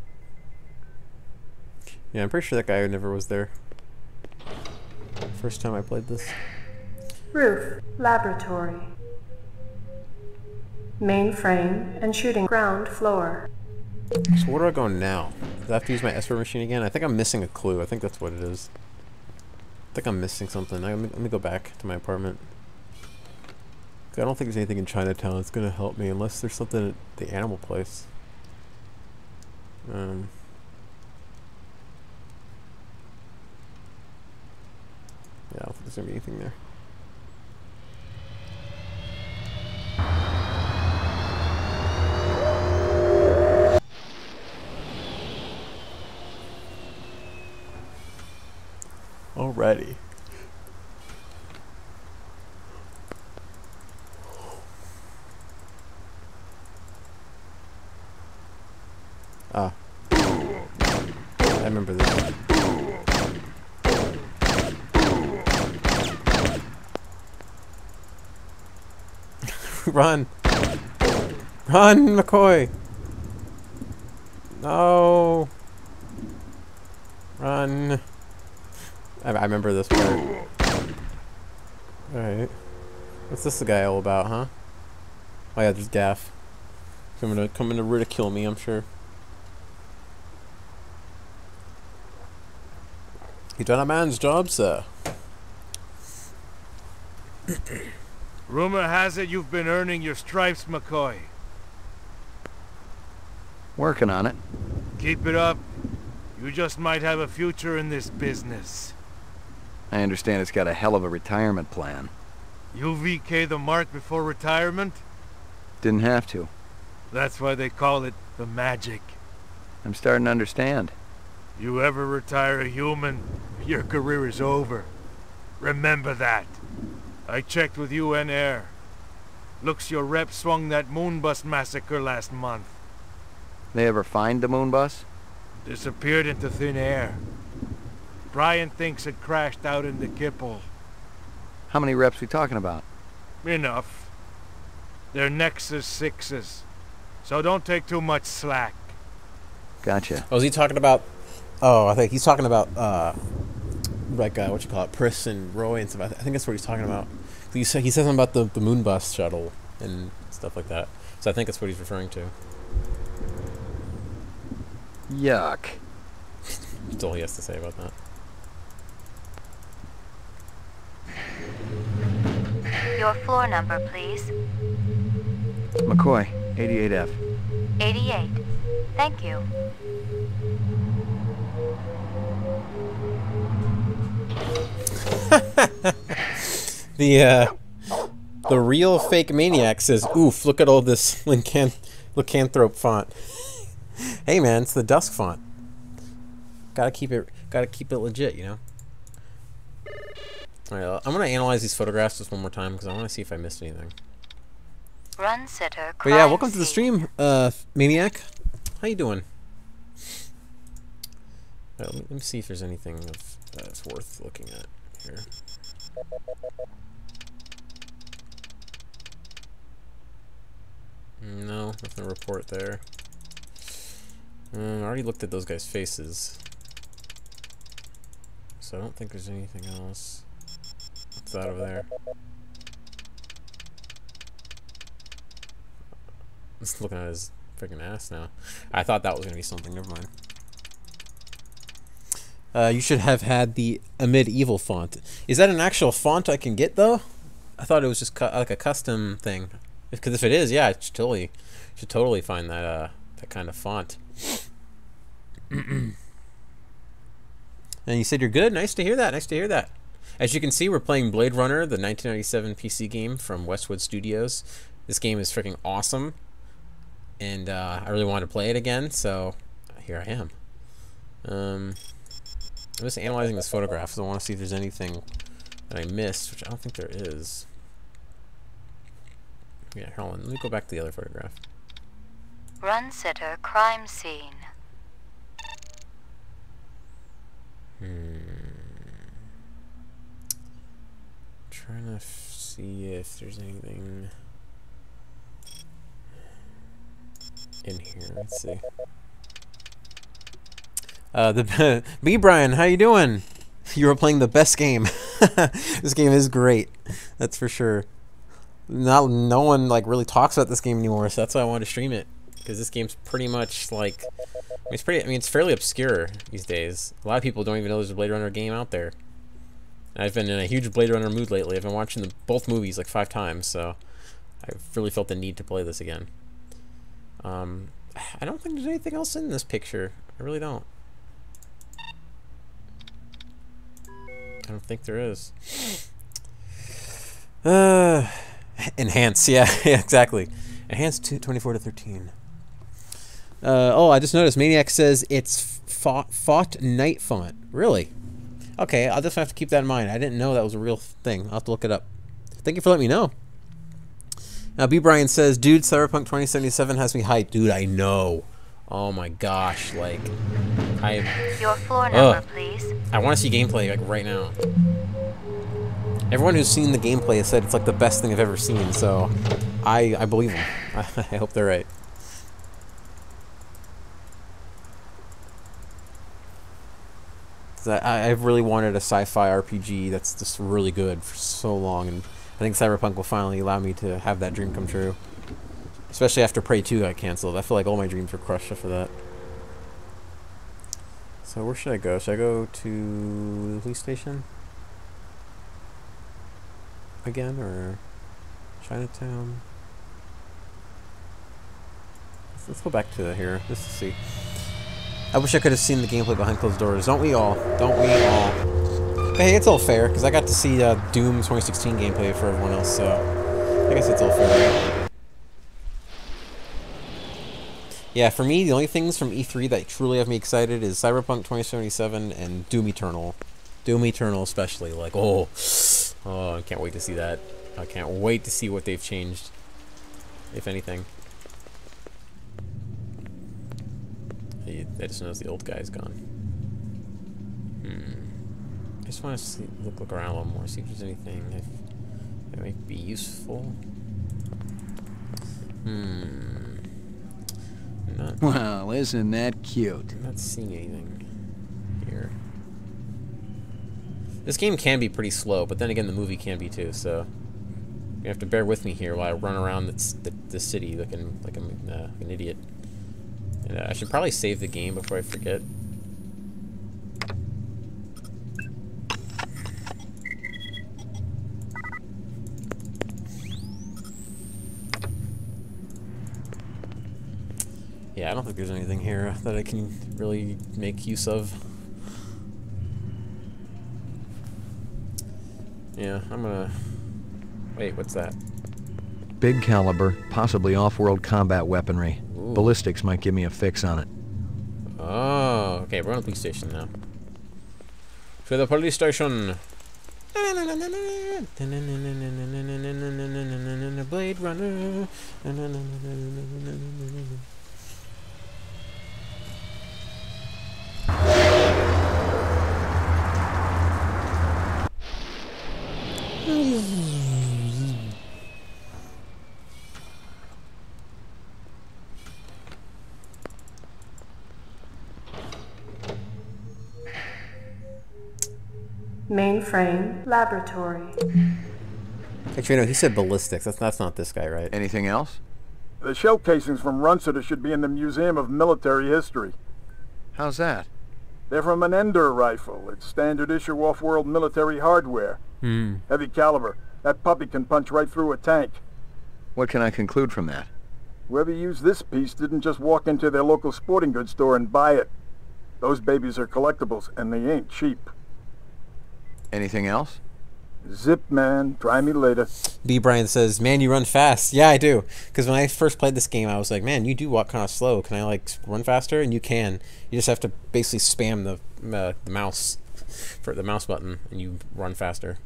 Yeah, I'm pretty sure that guy never was there. First time I played this. Roof. Laboratory. Mainframe and shooting ground floor. So where do I go now? Do I have to use my escort machine again? I think I'm missing a clue. I think that's what it is. I think I'm missing something. Let me go back to my apartment. I don't think there's anything in Chinatown that's going to help me unless there's something at the animal place. Yeah, I don't think there's going to be anything there. Alrighty. Ah. I remember this one. Run! Run, McCoy! No! Run! I remember this part. Alright. What's this guy all about, huh? Oh yeah, there's Gaff. Coming to ridicule me, I'm sure. You done a man's job, sir. Rumor has it you've been earning your stripes, McCoy. Working on it. Keep it up. You just might have a future in this business. I understand it's got a hell of a retirement plan. You VK the mark before retirement? Didn't have to. That's why they call it the magic. I'm starting to understand. You ever retire a human, your career is over. Remember that. I checked with UN Air. Looks your rep swung that moon bus massacre last month. They ever find the moon bus? Disappeared into thin air. Brian thinks it crashed out in the Kipple. How many reps we talking about? Enough. They're Nexus 6s. So don't take too much slack. Gotcha. Oh, is he talking about... Oh, I think he's talking about, like, what you call it, Pris and Roy and stuff. I think that's what he's talking about. He said something about the moon bus shuttle and stuff like that. So I think that's what he's referring to. Yuck. That's all he has to say about that. Your floor number, please. McCoy, 88F. 88. Thank you. The real fake maniac says, "Oof! Look at all this lycanthrope font." Hey man, it's the Dusk font. Gotta keep it legit, you know. All right, I'm gonna analyze these photographs just one more time because I want to see if I missed anything. Run sitter. But yeah, welcome to the stream, Maniac. How you doing? Right, let me see if there's anything that's worth looking at here. No, nothing to report there. I already looked at those guys' faces, so I don't think there's anything else. What's that over there? Just looking at his freaking ass now. I thought that was gonna be something. Never mind. You should have had the medieval font. Is that an actual font I can get though? I thought it was just like a custom thing. Because if it is, yeah, I should totally find that that kind of font. And you said you're good. Nice to hear that. Nice to hear that. As you can see, we're playing Blade Runner, the 1997 PC game from Westwood Studios. This game is freaking awesome, and I really wanted to play it again, so here I am. I'm just analyzing this photograph, so I want to see if there's anything that I missed, which I don't think there is. Yeah, hold on. Let me go back to the other photograph. Run sitter. Crime scene. Trying to see if there's anything in here. Let's see. B Brian, how you doing? You were playing the best game. This game is great. That's for sure. No one like really talks about this game anymore, so that's why I wanted to stream it, because this game's pretty much like, it's fairly obscure these days. A lot of people don't even know there's a Blade Runner game out there. And I've been in a huge Blade Runner mood lately. I've been watching both movies like 5 times, so I've really felt the need to play this again. I don't think there's anything else in this picture. I really don't. I don't think there is. Enhance, yeah, exactly. Enhance 24 to 13. Oh, I just noticed Maniac says it's fought night font. Really? Okay, I'll just have to keep that in mind. I didn't know that was a real thing. I'll have to look it up. Thank you for letting me know. Now, B. Brian says, dude, Cyberpunk 2077 has me hyped. Dude, I know. Oh my gosh, like, Your floor number, please. I want to see gameplay, like, right now. Everyone who's seen the gameplay has said it's, like, the best thing I've ever seen, so I believe them. I hope they're right. I've really wanted a sci-fi RPG that's just really good for so long, and I think Cyberpunk will finally allow me to have that dream come true. Especially after Prey 2 got cancelled. I feel like all my dreams were crushed after that. So where should I go? Should I go to the police station? Again, or Chinatown? Let's go back to here, just to see. I wish I could have seen the gameplay behind closed doors. Don't we all? Don't we all? But hey, it's all fair, because I got to see Doom 2016 gameplay for everyone else, so I guess it's all fair. Yeah, for me, the only things from E3 that truly have me excited is Cyberpunk 2077 and Doom Eternal. Doom Eternal especially, like, oh, I can't wait to see that. I can't wait to see what they've changed, if anything. I just noticed the old guy's gone. I just want to look around a little more, see if there's anything that might be useful. Well, isn't that cute? I'm not seeing anything here. This game can be pretty slow, but then again, the movie can be too, so you have to bear with me here while I run around the city looking like an idiot. And I should probably save the game before I forget. Yeah, I don't think there's anything here that I can really make use of. Yeah, I'm gonna... Wait, what's that? Big caliber, possibly off-world combat weaponry. Ooh. Ballistics might give me a fix on it. Oh, okay, we're on the police station now. To the police station! Blade Runner! Mainframe laboratory. Actually, no, he said ballistics. That's not this guy, right? Anything else? The shell casings from Runsiter should be in the Museum of Military History. How's that? They're from an Ender rifle. It's standard issue off-world military hardware. Heavy caliber. That puppy can punch right through a tank. What can I conclude from that? Whoever used this piece didn't just walk into their local sporting goods store and buy it. Those babies are collectibles, and they ain't cheap. Anything else? Zip, man. Try me later. B. Brian says, man, you run fast. Yeah, I do. Because when I first played this game, I was like, man, you do walk kind of slow. Can I, like, run faster? And you can. You just have to basically spam the mouse, for the mouse button, and you run faster.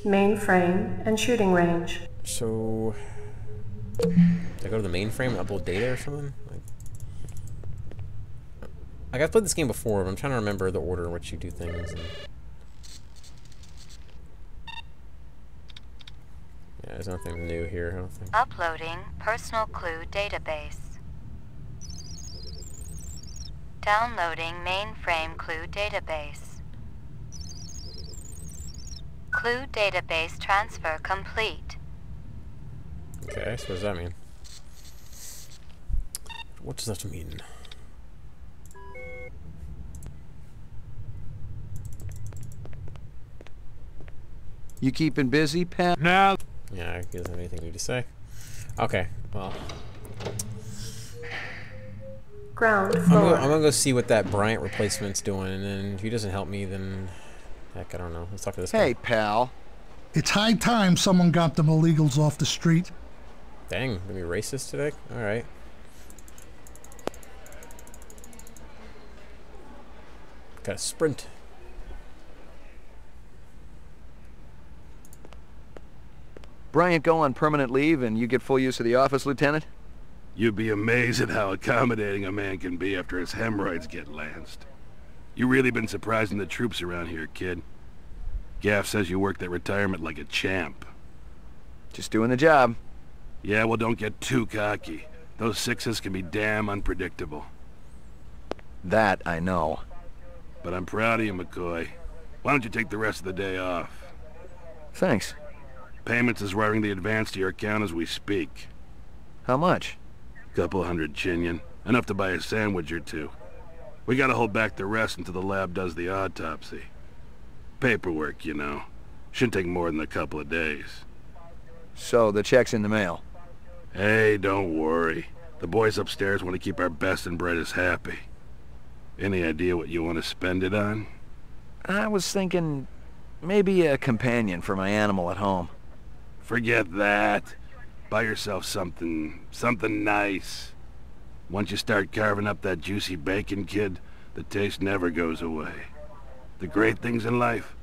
Mainframe and shooting range. So, do I go to the mainframe and upload data or something? Like, I've played this game before, but I'm trying to remember the order in which you do things. And... yeah, there's nothing new here, I don't think. Uploading personal clue database. Downloading mainframe clue database. Clue database transfer complete. Okay, so what does that mean? What does that mean? You keeping busy, pal? Now. Yeah, he doesn't have anything new to say. Okay, well. Ground floor. I'm gonna go see what that Bryant replacement's doing, and then if he doesn't help me, then heck, I don't know. Let's talk to this guy. Hey, pal. It's high time someone got them illegals off the street. Dang, gonna be racist today? Alright. Gotta sprint. Bryant go on permanent leave and you get full use of the office, Lieutenant? You'd be amazed at how accommodating a man can be after his hemorrhoids get lanced. You really been surprising the troops around here, kid. Gaff says you worked that retirement like a champ. Just doing the job. Yeah, well, don't get too cocky. Those sixes can be damn unpredictable. That I know. But I'm proud of you, McCoy. Why don't you take the rest of the day off? Thanks. Payments is wiring the advance to your account as we speak. How much? Couple hundred Chinian. Enough to buy a sandwich or two. We gotta hold back the rest until the lab does the autopsy. Paperwork, you know. Shouldn't take more than a couple of days. So the check's in the mail? Hey, don't worry. The boys upstairs want to keep our best and brightest happy. Any idea what you want to spend it on? I was thinking maybe a companion for my animal at home. Forget that. Buy yourself something nice. Once you start carving up that juicy bacon, kid, the taste never goes away. The great things in life,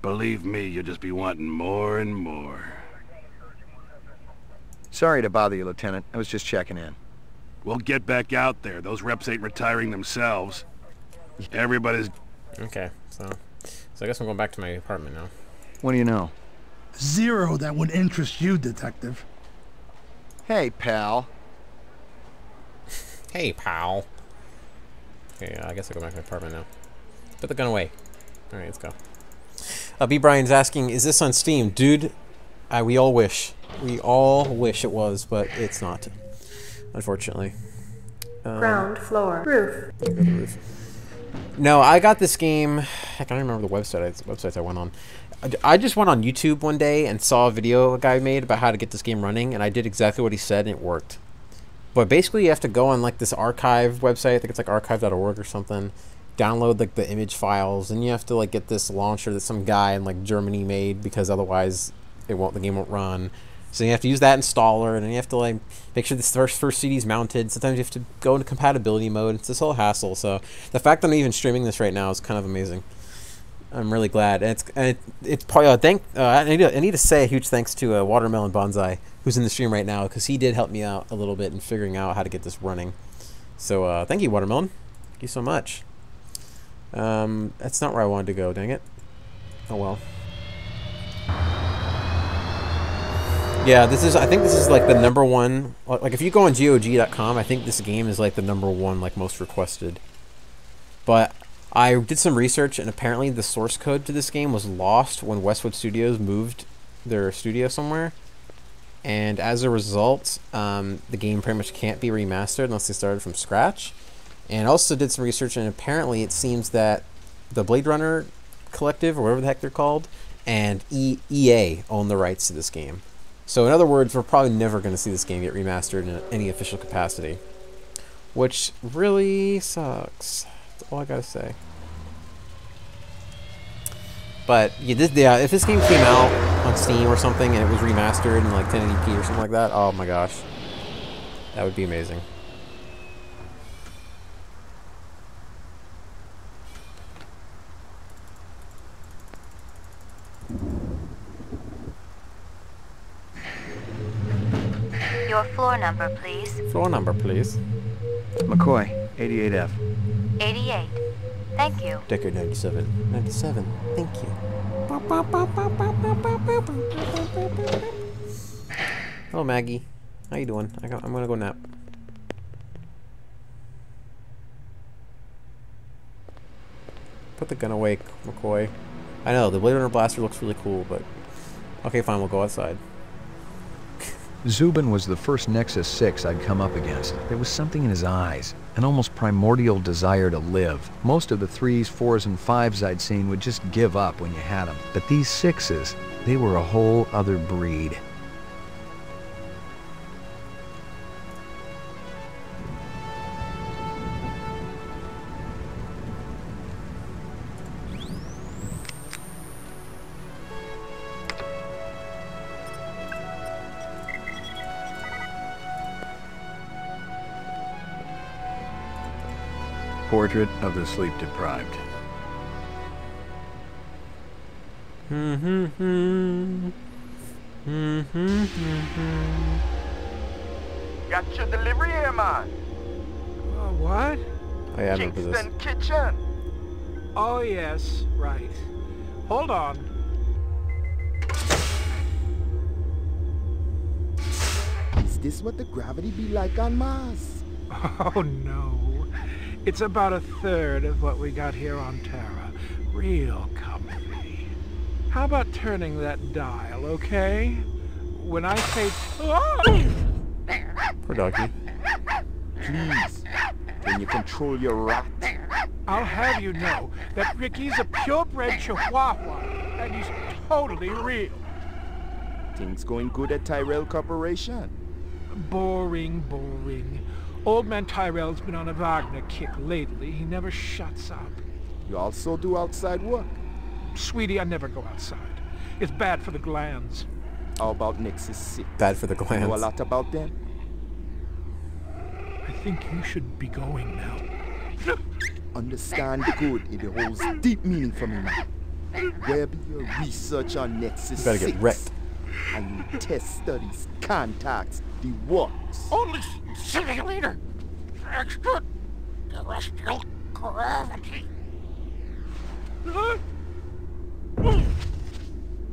believe me, you'll just be wanting more and more. Sorry to bother you, Lieutenant. I was just checking in. We'll get back out there. Those reps ain't retiring themselves. Everybody's... Okay, so I guess I'm going back to my apartment now. What do you know? Zero that would interest you, Detective. Hey, pal. Hey, pal. Okay, I guess I'll go back to my apartment now. Put the gun away. Alright, let's go. B. Brian's asking, is this on Steam? Dude, we all wish. We all wish it was, but it's not. Unfortunately. Ground floor. Roof. Go to the roof. No, I got this game. I can't remember the websites I went on. I just went on YouTube one day and saw a video a guy made about how to get this game running, and I did exactly what he said, and it worked. But basically, you have to go on like this archive website. I think it's like archive.org or something. Download like the image files, and you have to like get this launcher that some guy in like Germany made, because otherwise the game won't run. So you have to use that installer, and then you have to like make sure this first CD's mounted. Sometimes you have to go into compatibility mode. It's this whole hassle. So the fact that I'm even streaming this right now is kind of amazing. I'm really glad. And it's probably I need to say a huge thanks to WatermelonBanzai, who's in the stream right now, because he did help me out a little bit in figuring out how to get this running. So thank you, Watermelon. Thank you so much. That's not where I wanted to go. Dang it. Oh well. Yeah, I think this is like the #1, like if you go on GOG.com, I think this game is like the #1 like most requested. But I did some research, and apparently the source code to this game was lost when Westwood Studios moved their studio somewhere. And as a result, the game pretty much can't be remastered unless they started from scratch. And I also did some research, and apparently it seems that the Blade Runner Collective, or whatever the heck they're called, and EA own the rights to this game. So in other words, we're probably never going to see this game get remastered in any official capacity. Which really sucks. That's all I gotta say. But yeah, if this game came out on Steam or something and it was remastered in like 1080p or something like that, oh my gosh. That would be amazing. Your floor number, please. Floor number, please. McCoy, 88F. 88. Thank you. Deckard 97. 97. Thank you. Hello, Maggie. How you doing? I'm gonna go nap. Put the gun away, McCoy. I know, the Blade Runner blaster looks really cool, but... Okay, fine, we'll go outside. Zubin was the first Nexus 6 I'd come up against. There was something in his eyes, an almost primordial desire to live. Most of the 3s, 4s, and 5s I'd seen would just give up when you had them. But these 6s, they were a whole other breed. Portrait of the sleep-deprived. Got your delivery here, man. What? I am into this. Kingston Kitchen. Oh, yes, right. Hold on. this what the gravity be like on Mars? Oh, no. It's about a third of what we got here on Terra. Real comfy. How about turning that dial, okay? When I say... Oh! Poor doggy. Please, can you control your rat? I'll have you know that Ricky's a purebred Chihuahua, and he's totally real. Things going good at Tyrell Corporation? Boring, boring. Old man Tyrell's been on a Wagner kick lately. He never shuts up. You also do outside work? Sweetie, I never go outside. It's bad for the glands. How about Nexus 6? Bad for the You know a glands. lot about them? I think you should be going now. Understand good, it holds deep meaning for me now. Where be your research on Nexus 6? You better get wrecked. And your test studies, contacts, the works. Only simulator. Extraterrestrial gravity.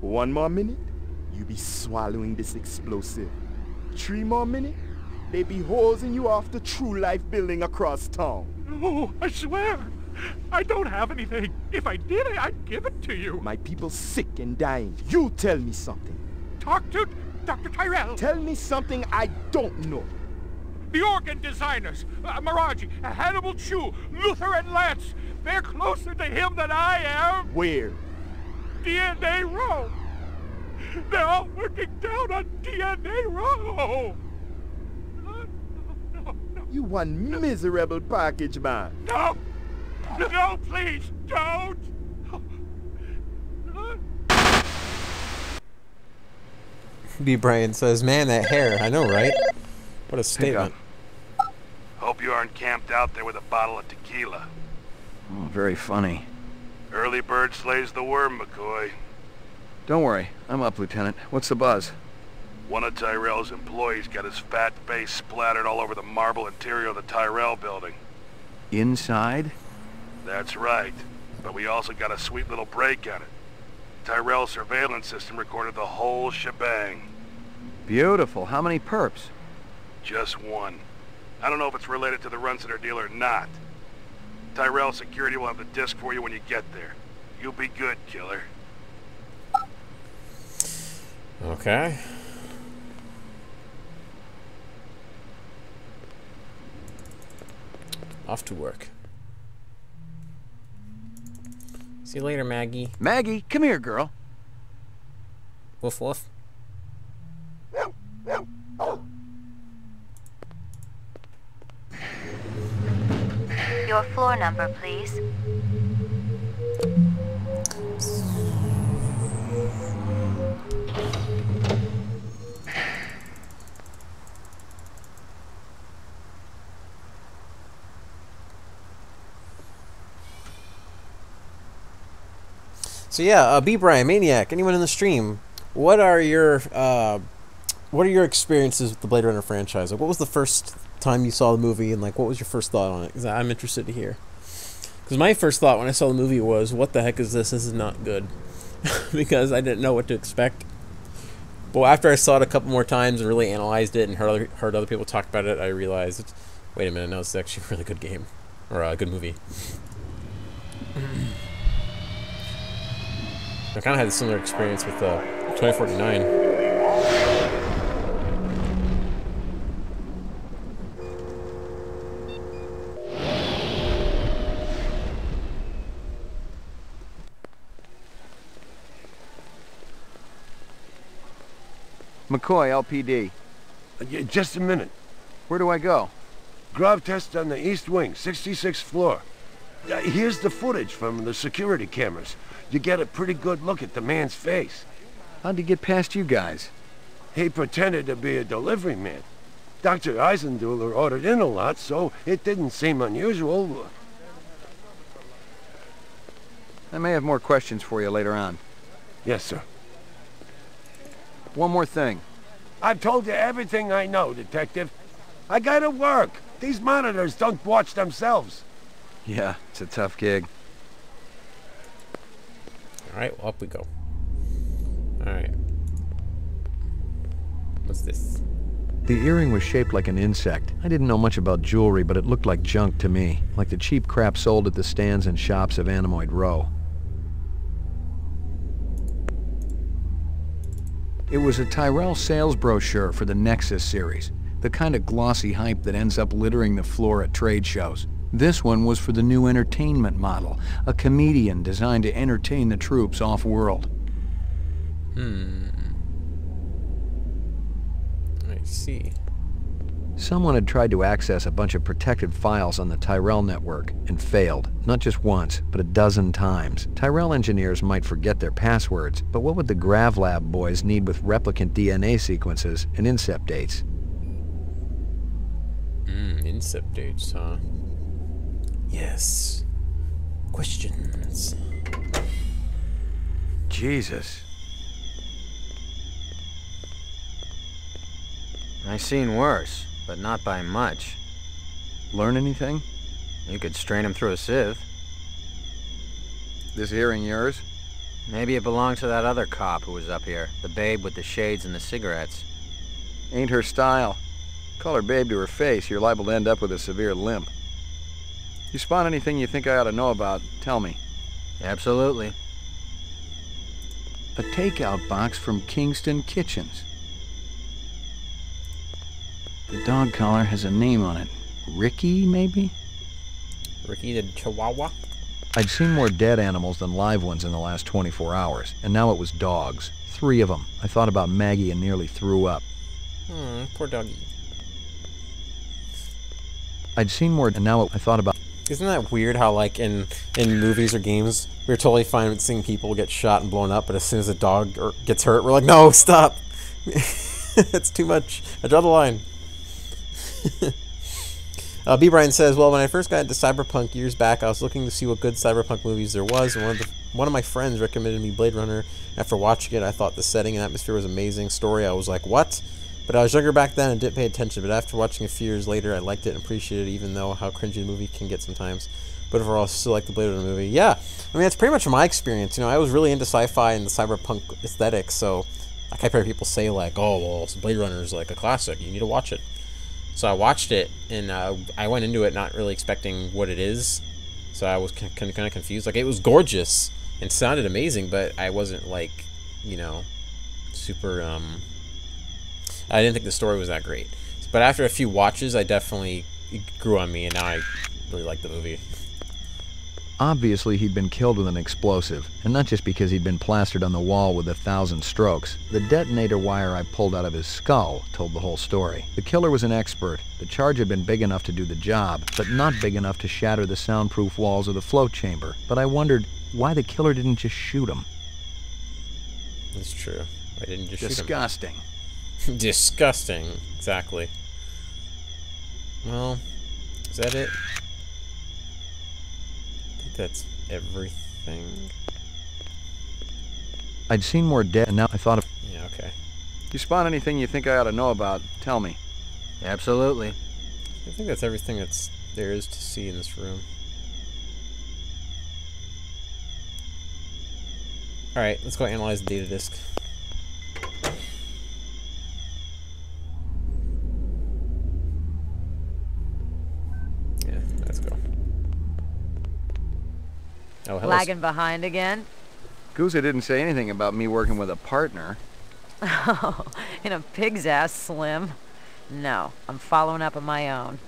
1 more minute, you be swallowing this explosive. 3 more minutes, they be hosing you off the True Life building across town. No, I swear. I don't have anything. If I did, I'd give it to you. My people sick and dying. You tell me something. Talk to Dr. Tyrell. Tell me something I don't know. The organ designers, Miraji, Hannibal Chu, Luther and Lance. They're closer to him than I am. Where? DNA Row. They're all working down on DNA Row. You one miserable package, man. No! No, please, don't! B. Brian says, man, that hair. I know, right? What a statement. Hope you aren't camped out there with a bottle of tequila. Oh, very funny. Early bird slays the worm, McCoy. Don't worry. I'm up, Lieutenant. What's the buzz? One of Tyrell's employees got his fat face splattered all over the marble interior of the Tyrell building. Inside? That's right. But we also got a sweet little break on it. Tyrell's surveillance system recorded the whole shebang. Beautiful. How many perps? Just one. I don't know if it's related to the Runciter deal or not. Tyrell security will have the disc for you when you get there. You'll be good, killer. Okay. Off to work. See you later, Maggie. Maggie, come here, girl. Woof woof. Your floor number, please. So yeah, B. Brian, Maniac, anyone in the stream, what are your experiences with the Blade Runner franchise? Like, what was the first time you saw the movie, and like, what was your first thought on it? Because I'm interested to hear. Because my first thought when I saw the movie was, what the heck is this? This is not good. Because I didn't know what to expect. But after I saw it a couple more times and really analyzed it and heard other people talk about it, I realized, wait a minute, no, it's actually a really good game. Or a good movie. I kind of had a similar experience with 2049. McCoy, LPD. Just a minute. Where do I go? Grav test on the east wing, 66th floor. Here's the footage from the security cameras. You get a pretty good look at the man's face. How'd he get past you guys? He pretended to be a delivery man. Dr. Eisenduller ordered in a lot, so it didn't seem unusual. I may have more questions for you later on. Yes, sir. One more thing. I've told you everything I know, Detective. I gotta work. These monitors don't watch themselves. Yeah, it's a tough gig. Alright, well, up we go. Alright. What's this? The earring was shaped like an insect. I didn't know much about jewelry, but it looked like junk to me, like the cheap crap sold at the stands and shops of Animoid Row. It was a Tyrell sales brochure for the Nexus series, the kind of glossy hype that ends up littering the floor at trade shows. This one was for the new entertainment model, a comedian designed to entertain the troops off-world. I see. Someone had tried to access a bunch of protected files on the Tyrell network and failed, not just once, but a dozen times. Tyrell engineers might forget their passwords, but what would the GravLab boys need with replicant DNA sequences and incept dates? Incept dates, huh? Yes. Questions. Jesus. I seen worse, but not by much. Learn anything? You could strain him through a sieve. This earring yours? Maybe it belonged to that other cop who was up here, the babe with the shades and the cigarettes. Ain't her style. Call her babe to her face, you're liable to end up with a severe limp. You spot anything you think I ought to know about, tell me. Absolutely. A takeout box from Kingston Kitchens. The dog collar has a name on it. Ricky, maybe? Ricky the Chihuahua? I'd seen more dead animals than live ones in the last 24 hours, and now it was dogs. 3 of them. I thought about Maggie and nearly threw up. Poor doggy. I'd seen more, and now I thought about... Isn't that weird how, like, in movies or games, we're totally fine with seeing people get shot and blown up, but as soon as a dog gets hurt, we're like, no, stop! It's too much. I draw the line. B. Brian says, well, when I first got into Cyberpunk years back, I was looking to see what good Cyberpunk movies there was, and one of my friends recommended me Blade Runner. After watching it, I thought the setting and atmosphere was amazing. Story, I was like, what? But I was younger back then and didn't pay attention, but after watching a few years later, I liked it and appreciated it, even though how cringy the movie can get sometimes. But overall, I still like the Blade Runner movie. Yeah, I mean, that's pretty much my experience. You know, I was really into sci-fi and the cyberpunk aesthetic, so like I've heard people say, like, oh, well, Blade Runner is like a classic. You need to watch it. So I watched it, and I went into it not really expecting what it is, so I was kind of confused. Like, it was gorgeous and sounded amazing, but I wasn't, like, you know, super, I didn't think the story was that great. But after a few watches, it grew on me, and now I really like the movie. Obviously, he'd been killed with an explosive, and not just because he'd been plastered on the wall with 1,000 strokes. The detonator wire I pulled out of his skull told the whole story. The killer was an expert. The charge had been big enough to do the job, but not big enough to shatter the soundproof walls of the float chamber. But I wondered why the killer didn't just shoot him. That's true. I didn't just shoot him. Disgusting. Disgusting. Exactly. Well, is that it? That's everything. I'd seen more dead, and now I thought of... Yeah, okay. You spot anything you think I ought to know about, tell me. Absolutely. I think that's everything there is to see in this room. Alright, let's go analyze the data disk. Yeah, let's go. Oh, hello. Lagging behind again? Guza didn't say anything about me working with a partner. Oh, in a pig's ass, Slim. No, I'm following up on my own.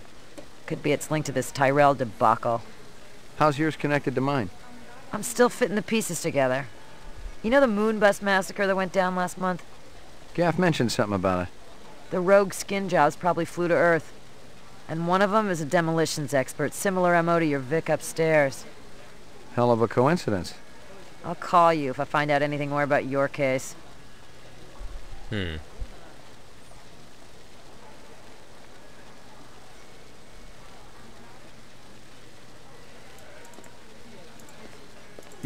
Could be it's linked to this Tyrell debacle. How's yours connected to mine? I'm still fitting the pieces together. You know the Moonbus massacre that went down last month? Gaff mentioned something about it. The rogue skin jobs probably flew to Earth. And one of them is a demolitions expert, similar MO to your Vic upstairs. Hell of a coincidence. I'll call you if I find out anything more about your case. You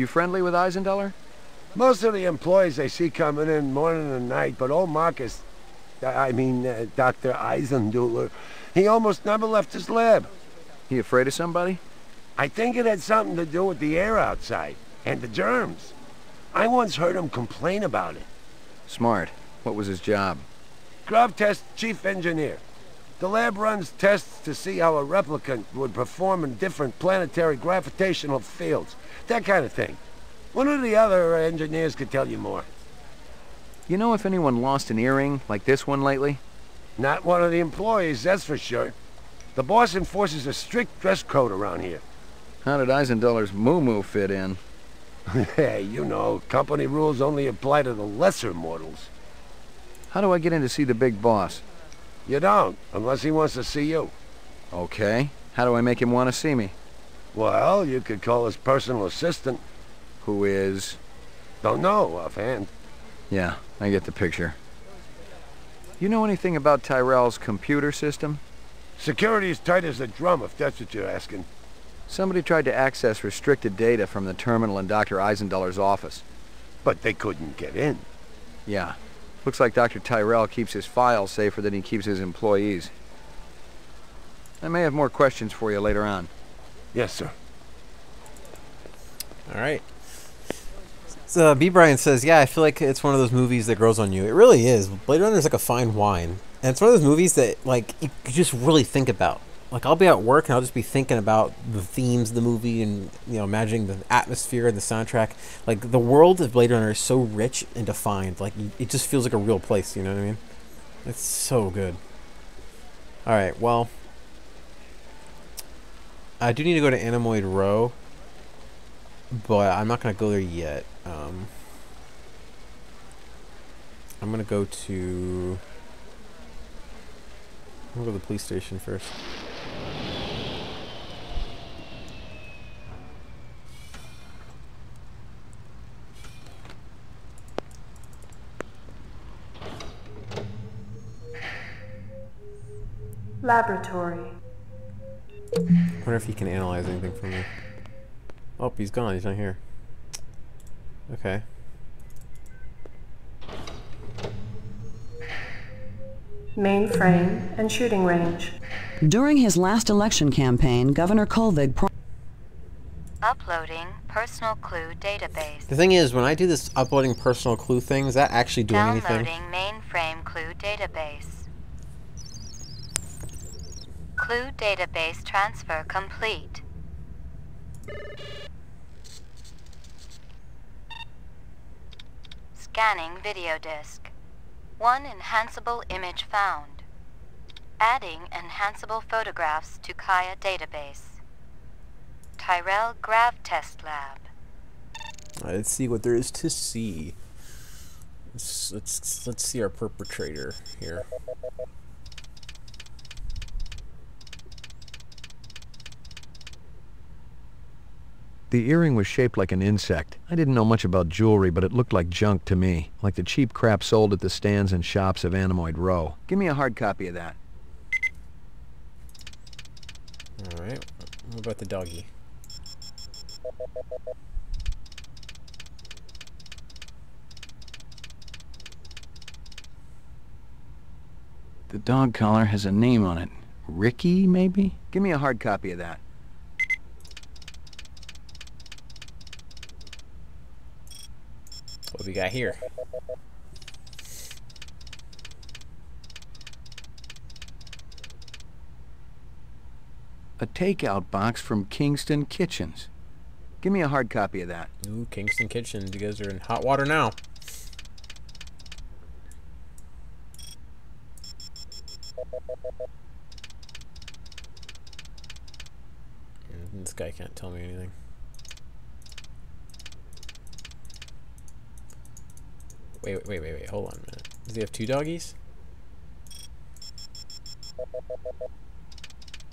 friendly with Eisendeller? Most of the employees I see coming in morning and night, but old Marcus, Dr. Eisendeller, he almost never left his lab. He afraid of somebody? I think it had something to do with the air outside, and the germs. I once heard him complain about it. Smart. What was his job? GravTest Chief Engineer. The lab runs tests to see how a replicant would perform in different planetary gravitational fields. That kind of thing. One of the other engineers could tell you more. You know if anyone lost an earring like this one lately? Not one of the employees, that's for sure. The boss enforces a strict dress code around here. How did Eisendoller's moo-moo fit in? Hey, you know, company rules only apply to the lesser mortals. How do I get in to see the big boss? You don't, unless he wants to see you. Okay. How do I make him want to see me? Well, you could call his personal assistant. Who is? Don't know, offhand. Yeah, I get the picture. You know anything about Tyrell's computer system? Security's tight as a drum, if that's what you're asking. Somebody tried to access restricted data from the terminal in Dr. Eisendoller's office. But they couldn't get in. Yeah. Looks like Dr. Tyrell keeps his files safer than he keeps his employees. I may have more questions for you later on. Yes, sir. Alright. So, B. Brian says, yeah, I feel like it's one of those movies that grows on you. It really is. Blade Runner is like a fine wine. And it's one of those movies that, like, you just really think about. Like, I'll be at work and I'll just be thinking about the themes of the movie and, you know, imagining the atmosphere and the soundtrack. Like, the world of Blade Runner is so rich and defined. Like, it just feels like a real place, you know what I mean? It's so good. Alright, well, I do need to go to Anemoid Row, but I'm not going to go there yet. I'm going to go to... I'm going to go to the police station first. Laboratory. I wonder if he can analyze anything for me. Oh, he's gone. He's not here. Okay. Mainframe and shooting range. During his last election campaign, Governor Kolvig Uploading personal clue database. The thing is, when I do this uploading personal clue thing, is that actually doing anything? Downloading mainframe clue database. Clue database transfer complete. Scanning video disk. One enhanceable image found. Adding enhanceable photographs to Kaya database. Tyrell Grav Test Lab. Let's see what there is to see. Let's see our perpetrator here. The earring was shaped like an insect. I didn't know much about jewelry, but it looked like junk to me, like the cheap crap sold at the stands and shops of Anemoid Row. Give me a hard copy of that. Alright, what about the doggy? The dog collar has a name on it. Ricky, maybe? Give me a hard copy of that. What we got here? A takeout box from Kingston Kitchens. Give me a hard copy of that. Ooh, Kingston Kitchens. You guys are in hot water now. This guy can't tell me anything. Wait, hold on a minute. Does he have two doggies?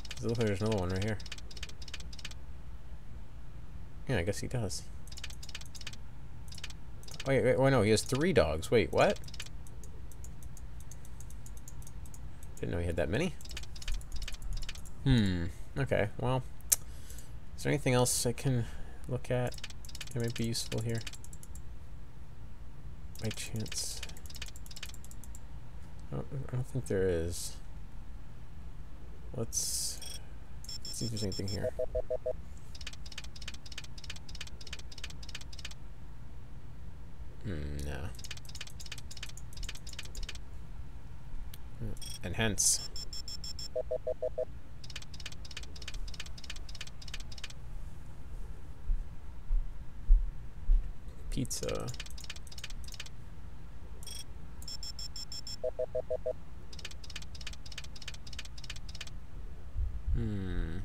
Does it look like there's another one right here? Yeah, I guess he does. Wait, no, he has 3 dogs. Wait, what? Didn't know he had that many. Okay, well. Is there anything else I can look at that might be useful here? By chance. I don't think there is. Let's see if there's anything here. No. And hence... pizza. An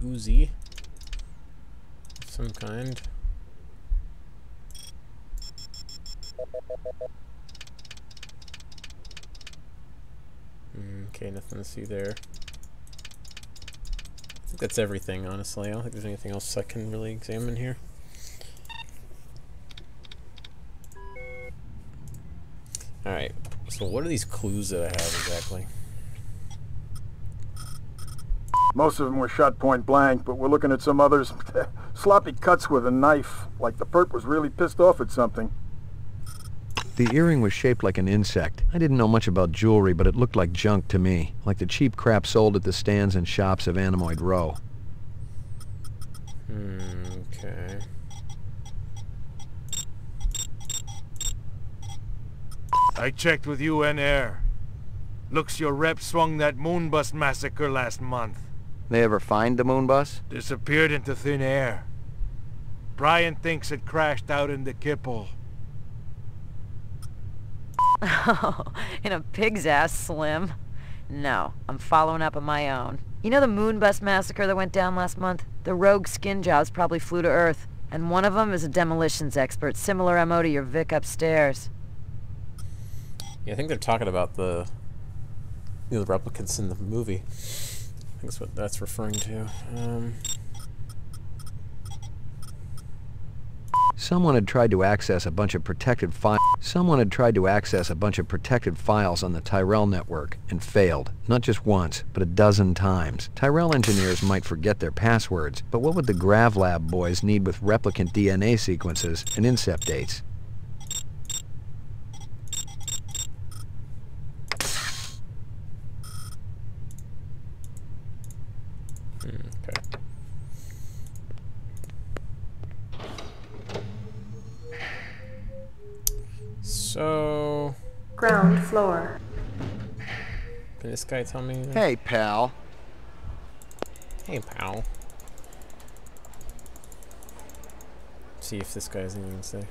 Uzi of some kind. Okay, nothing to see there. I think that's everything, honestly. I don't think there's anything else I can really examine here. Alright, so what are these clues that I have exactly? Most of them were shot point blank, but we're looking at some others. Sloppy cuts with a knife, like the perp was really pissed off at something. The earring was shaped like an insect. I didn't know much about jewelry, but it looked like junk to me, like the cheap crap sold at the stands and shops of Anemoid Row. Okay. I checked with UN Air. Looks your rep swung that moonbus massacre last month. They ever find the moonbus? Disappeared into thin air. Brian thinks it crashed out in the Kipple. Oh, in a pig's ass, Slim. No, I'm following up on my own. You know the moonbus massacre that went down last month? The rogue skin jobs probably flew to Earth, and one of them is a demolitions expert, similar MO to your Vic upstairs. Yeah, I think they're talking about the replicants in the movie. I think that's what that's referring to. Someone had tried to access a bunch of protected files. Someone had tried to access a bunch of protected files on the Tyrell network and failed, not just once, but a dozen times. Tyrell engineers might forget their passwords, but what would the GravLab boys need with replicant DNA sequences and incept dates? Okay. So... Ground floor. Can this guy tell me? Hey, pal. Hey, pal. See if this guy has anything to say.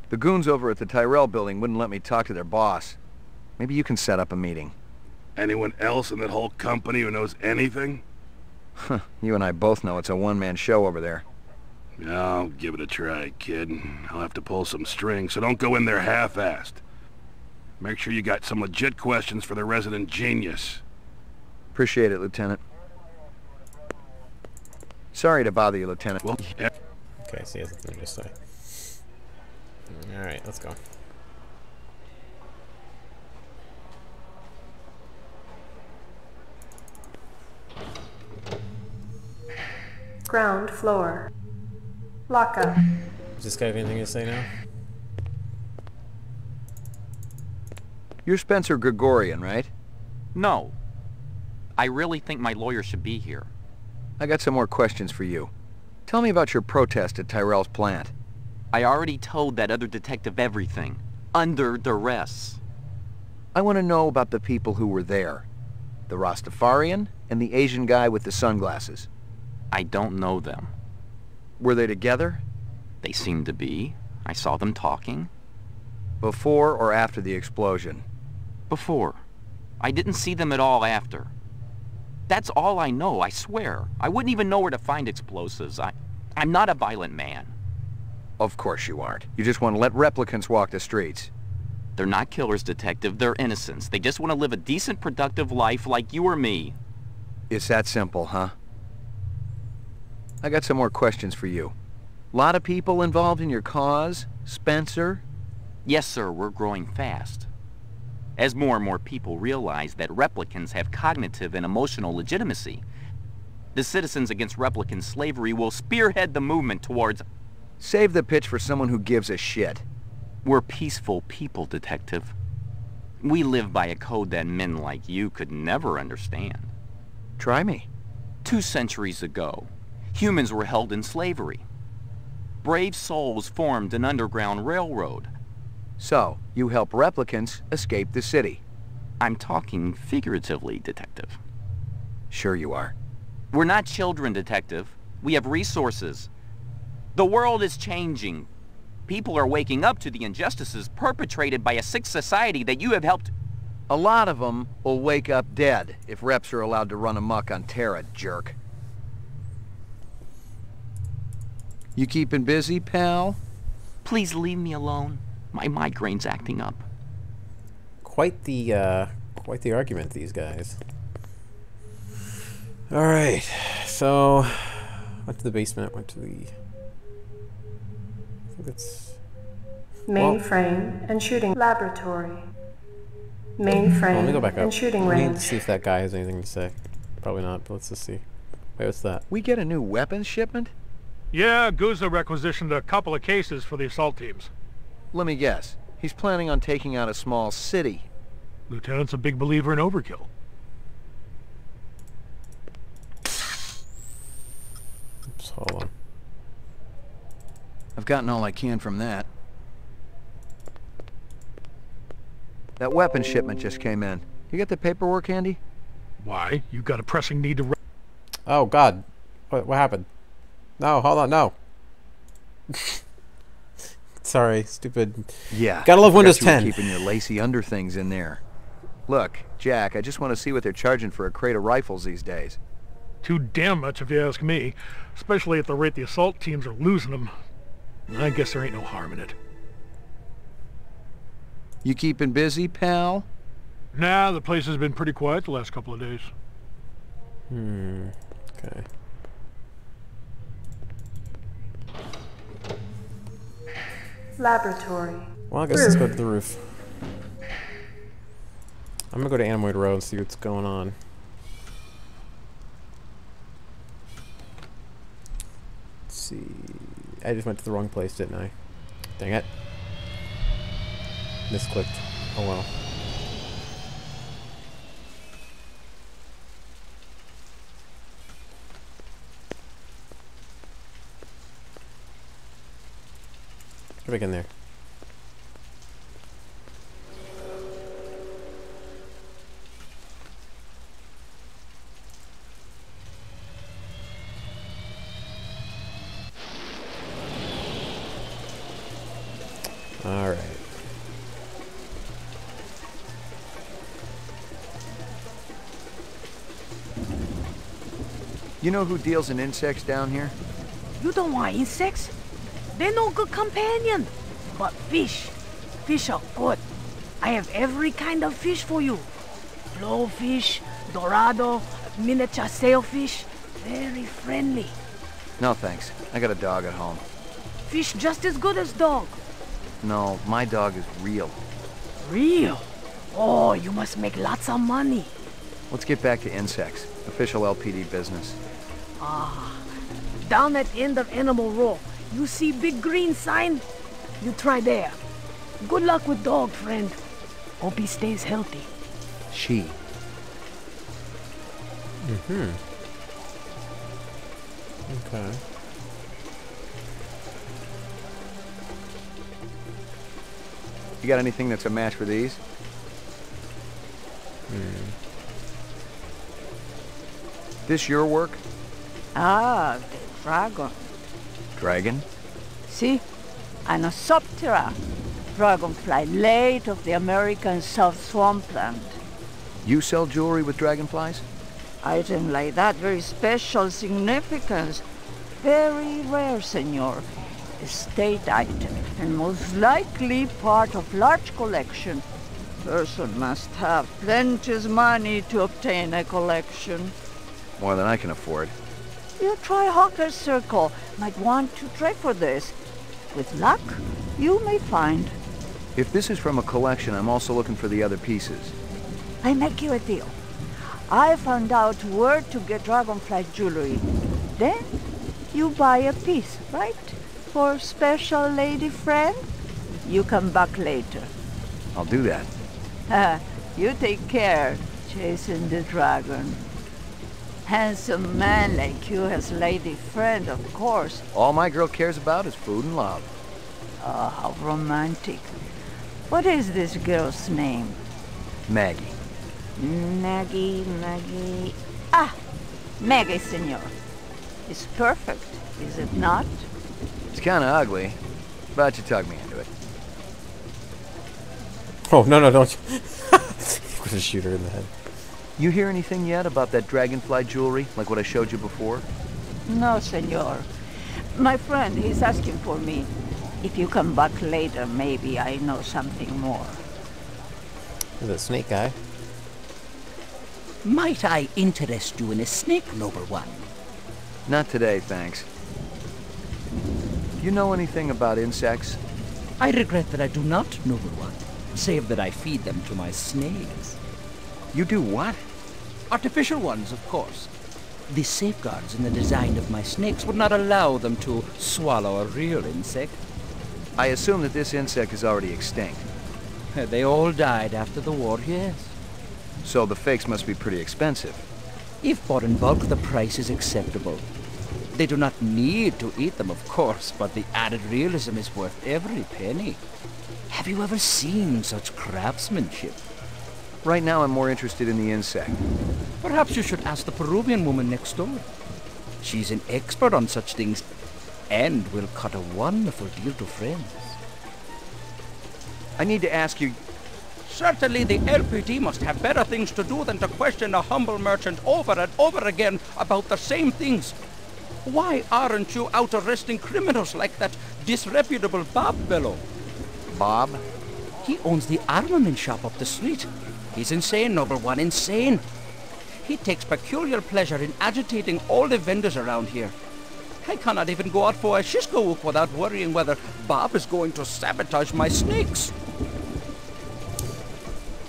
The goons over at the Tyrell building wouldn't let me talk to their boss. Maybe you can set up a meeting. Anyone else in that whole company who knows anything? You and I both know it's a one-man show over there. I'll give it a try, kid. I'll have to pull some strings, so don't go in there half-assed. Make sure you got some legit questions for the resident genius. Appreciate it, Lieutenant. Sorry to bother you, Lieutenant. Well, yeah. Okay, so he has nothing to say. Alright, let's go. Ground floor. Lockup. Does this guy have anything to say now? You're Spencer Gregorian, right? No. I really think my lawyer should be here. I got some more questions for you. Tell me about your protest at Tyrell's plant. I already told that other detective everything. Under duress. I want to know about the people who were there. The Rastafarian and the Asian guy with the sunglasses. I don't know them. Were they together? They seemed to be. I saw them talking. Before or after the explosion? Before. I didn't see them at all after. That's all I know, I swear. I wouldn't even know where to find explosives. I'm not a violent man. Of course you aren't. You just want to let replicants walk the streets. They're not killers, Detective. They're innocents. They just want to live a decent, productive life like you or me. It's that simple, huh? I got some more questions for you. Lot of people involved in your cause, Spencer? Yes, sir. We're growing fast. As more and more people realize that replicants have cognitive and emotional legitimacy, the Citizens Against Replicant Slavery will spearhead the movement towards... Save the pitch for someone who gives a shit. We're peaceful people, Detective. We live by a code that men like you could never understand. Try me. 2 centuries ago, humans were held in slavery. Brave souls formed an underground railroad. So, you help replicants escape the city. I'm talking figuratively, Detective. Sure you are. We're not children, Detective. We have resources. The world is changing. People are waking up to the injustices perpetrated by a sick society that you have helped... A lot of them will wake up dead if reps are allowed to run amok on Terra, jerk. You keeping busy, pal? Please leave me alone. My migraine's acting up. Quite the argument, these guys. Alright, so... Went to the basement, went to the... I think it's... Mainframe and shooting laboratory. Mainframe let me go back up. and shooting Let me range. see if that guy has anything to say. Probably not, but let's just see. Wait, what's that? We get a new weapons shipment? Yeah, Guza requisitioned a couple of cases for the assault teams. Let me guess. He's planning on taking out a small city. Lieutenant's a big believer in overkill. Oops, hold on. I've gotten all I can from that. That weapons shipment just came in. You got the paperwork handy? Why? You got a pressing need to... Oh, God. What happened? No, hold on, no. Sorry, stupid. Yeah. Gotta love Windows 10. Keeping your lacy underthings in there. Look, Jack, I just want to see what they're charging for a crate of rifles these days. Too damn much if you ask me. Especially at the rate the assault teams are losing them. I guess there ain't no harm in it. You keeping busy, pal? Nah, the place has been pretty quiet the last couple of days. Okay. Laboratory. Well, I guess let's go to the roof. I'm gonna go to Anemoid Road and see what's going on. Let's see. I just went to the wrong place, didn't I? Dang it. Misclicked. Oh well. Get back in there. All right. You know who deals in insects down here? You don't want insects? They're no good companion. But fish. Fish are good. I have every kind of fish for you. Blowfish, dorado, miniature sailfish. Very friendly. No thanks. I got a dog at home. Fish just as good as dog. No, my dog is real. Real? Oh, you must make lots of money. Let's get back to insects. Official LPD business. Down at end of Animal Row, you see big green sign? You try there. Good luck with dog, friend. Hope he stays healthy. She. Okay. You got anything that's a match for these? This your work? Ah, the dragon. Dragon? See? Anosoptera. Dragonfly late of the American South Swampland. You sell jewelry with dragonflies? Item like that, very special significance. Very rare, senor. Estate item, and most likely part of large collection. Person must have plenty money to obtain a collection. More than I can afford. You try Hawker's Circle. Might want to try for this. With luck, you may find. If this is from a collection, I'm also looking for the other pieces. I make you a deal. I found out where to get dragonfly jewelry. Then, you buy a piece, right? For special lady friend? You come back later. I'll do that. You take care, chasing the dragon. Handsome man like you has lady friend, of course. All my girl cares about is food and love. Oh, how romantic. What is this girl's name? Maggie. Maggie. Ah! Maggie, senor. It's perfect, is it not? It's kinda ugly, but you tugged me into it. Oh, no, don't. I'm gonna shoot her in the head. You hear anything yet about that dragonfly jewelry, like what I showed you before? No, senor. My friend, he's asking for me. If you come back later, maybe I know something more. Is it snake guy? Might I interest you in a snake, noble one? Not today, thanks. You know anything about insects? I regret that I do not, noble one, save that I feed them to my snakes. You do what? Artificial ones, of course. The safeguards in the design of my snakes would not allow them to swallow a real insect. I assume that this insect is already extinct. They all died after the war, yes. So the fakes must be pretty expensive. If bought in bulk, the price is acceptable. They do not need to eat them, of course, but the added realism is worth every penny. Have you ever seen such craftsmanship? Right now I'm more interested in the insect. Perhaps you should ask the Peruvian woman next door. She's an expert on such things and will cut a wonderful deal to friends. I need to ask you... Certainly the LPD must have better things to do than to question a humble merchant over and over again about the same things. Why aren't you out arresting criminals like that disreputable Bob fellow? Bob? He owns the armament shop up the street. He's insane, noble one, insane. He takes peculiar pleasure in agitating all the vendors around here. I cannot even go out for a Shisco without worrying whether Bob is going to sabotage my snakes.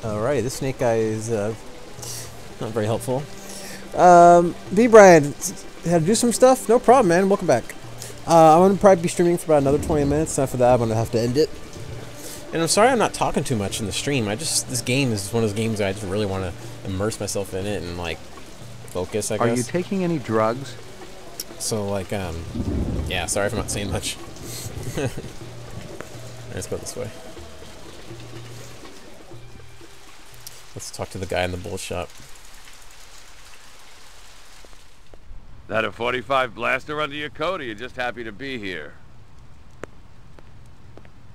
Alrighty, this snake guy is not very helpful. B. Brian, had to do some stuff? No problem, man. Welcome back. I'm going to probably be streaming for about another 20 minutes. After that, I'm going to have to end it. And I'm sorry I'm not talking too much in the stream. This game is one of those games I just really want to immerse myself in it and, like, focus, I guess. Are you taking any drugs? So, like, yeah, sorry if I'm not saying much. Let's go this way. Let's talk to the guy in the bull shop. That a 45 blaster under your coat, or you just happy to be here?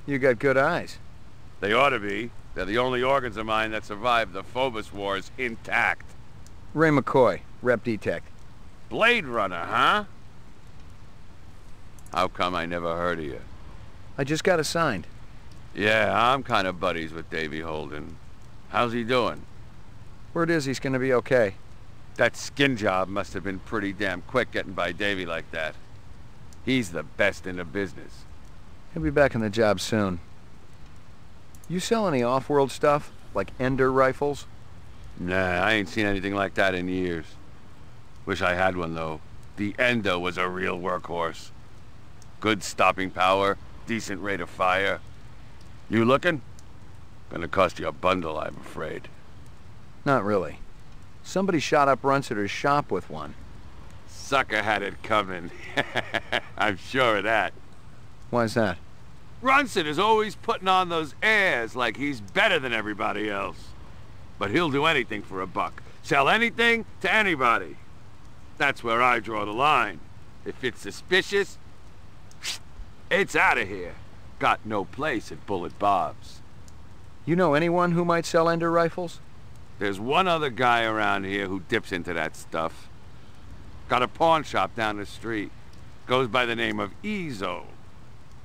You got good eyes. They ought to be. They're the only organs of mine that survived the Phobos Wars intact. Ray McCoy, Rep Detect. Blade Runner, huh? How come I never heard of you? I just got assigned. Yeah, I'm kind of buddies with Davy Holden. How's he doing? Word is he's gonna be okay. That skin job must have been pretty damn quick getting by Davy like that. He's the best in the business. He'll be back on the job soon. You sell any off-world stuff? Like Ender rifles? Nah, I ain't seen anything like that in years. Wish I had one, though. The Ender was a real workhorse. Good stopping power, decent rate of fire. You looking? Gonna cost you a bundle, I'm afraid. Not really. Somebody shot up Runsiter's shop with one. Sucker had it coming. I'm sure of that. Why's that? Runsiter's always putting on those airs like he's better than everybody else. But he'll do anything for a buck. Sell anything to anybody. That's where I draw the line. If it's suspicious, it's out of here. Got no place at Bullet Bob's. You know anyone who might sell Ender rifles? There's one other guy around here who dips into that stuff. Got a pawn shop down the street. Goes by the name of Ezo.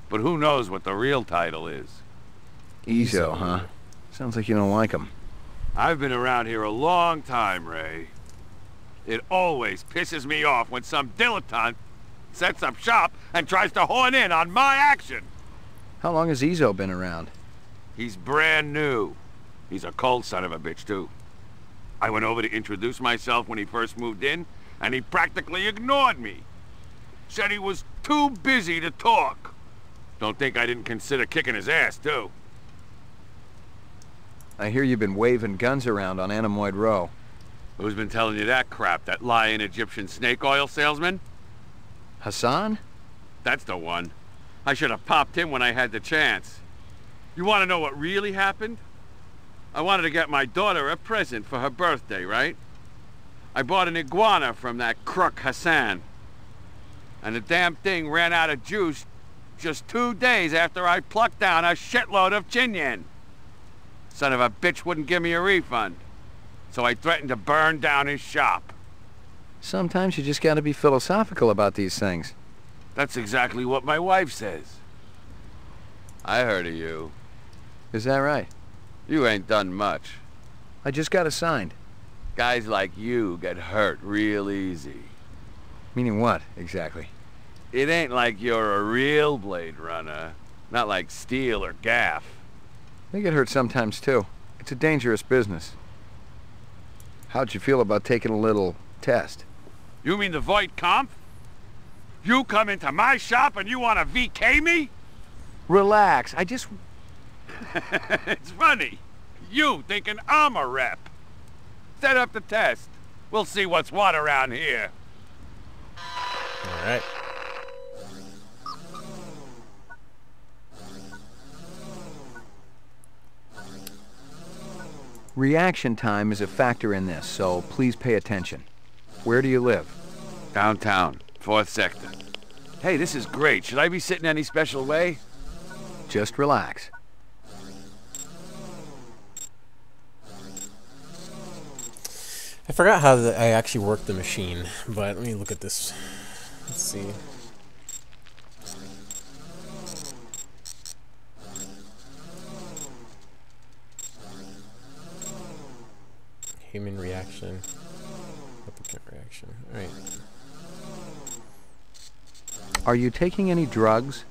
But who knows what the real title is? Ezo, huh? Sounds like you don't like him. I've been around here a long time, Ray. It always pisses me off when some dilettante sets up shop and tries to horn in on my action. How long has Ezo been around? He's brand new. He's a cold son of a bitch, too. I went over to introduce myself when he first moved in, and he practically ignored me. Said he was too busy to talk. Don't think I didn't consider kicking his ass, too. I hear you've been waving guns around on Anemoid Row. Who's been telling you that crap? That lying Egyptian snake oil salesman? Hassan? That's the one. I should have popped him when I had the chance. You want to know what really happened? I wanted to get my daughter a present for her birthday, right? I bought an iguana from that crook Hassan. And the damn thing ran out of juice just 2 days after I plucked down a shitload of chinyen. Son of a bitch wouldn't give me a refund. So I threatened to burn down his shop. Sometimes you just gotta be philosophical about these things. That's exactly what my wife says. I heard of you. Is that right? You ain't done much. I just got assigned. Guys like you get hurt real easy. Meaning what, exactly? It ain't like you're a real Blade Runner. Not like Steel or Gaff. They get hurt sometimes, too. It's a dangerous business. How'd you feel about taking a little test? You mean the Void Comp? You come into my shop and you want to VK me? Relax, I just... It's funny. You thinking I'm a rep. Set up the test. We'll see what's what around here. Alright. Reaction time is a factor in this, so please pay attention. Where do you live? Downtown, 4th sector. Hey, this is great. Should I be sitting any special way? Just relax. I forgot how I actually worked the machine, but let me look at this. Let's see. Human reaction. Replicant reaction. Alright. Are you taking any drugs?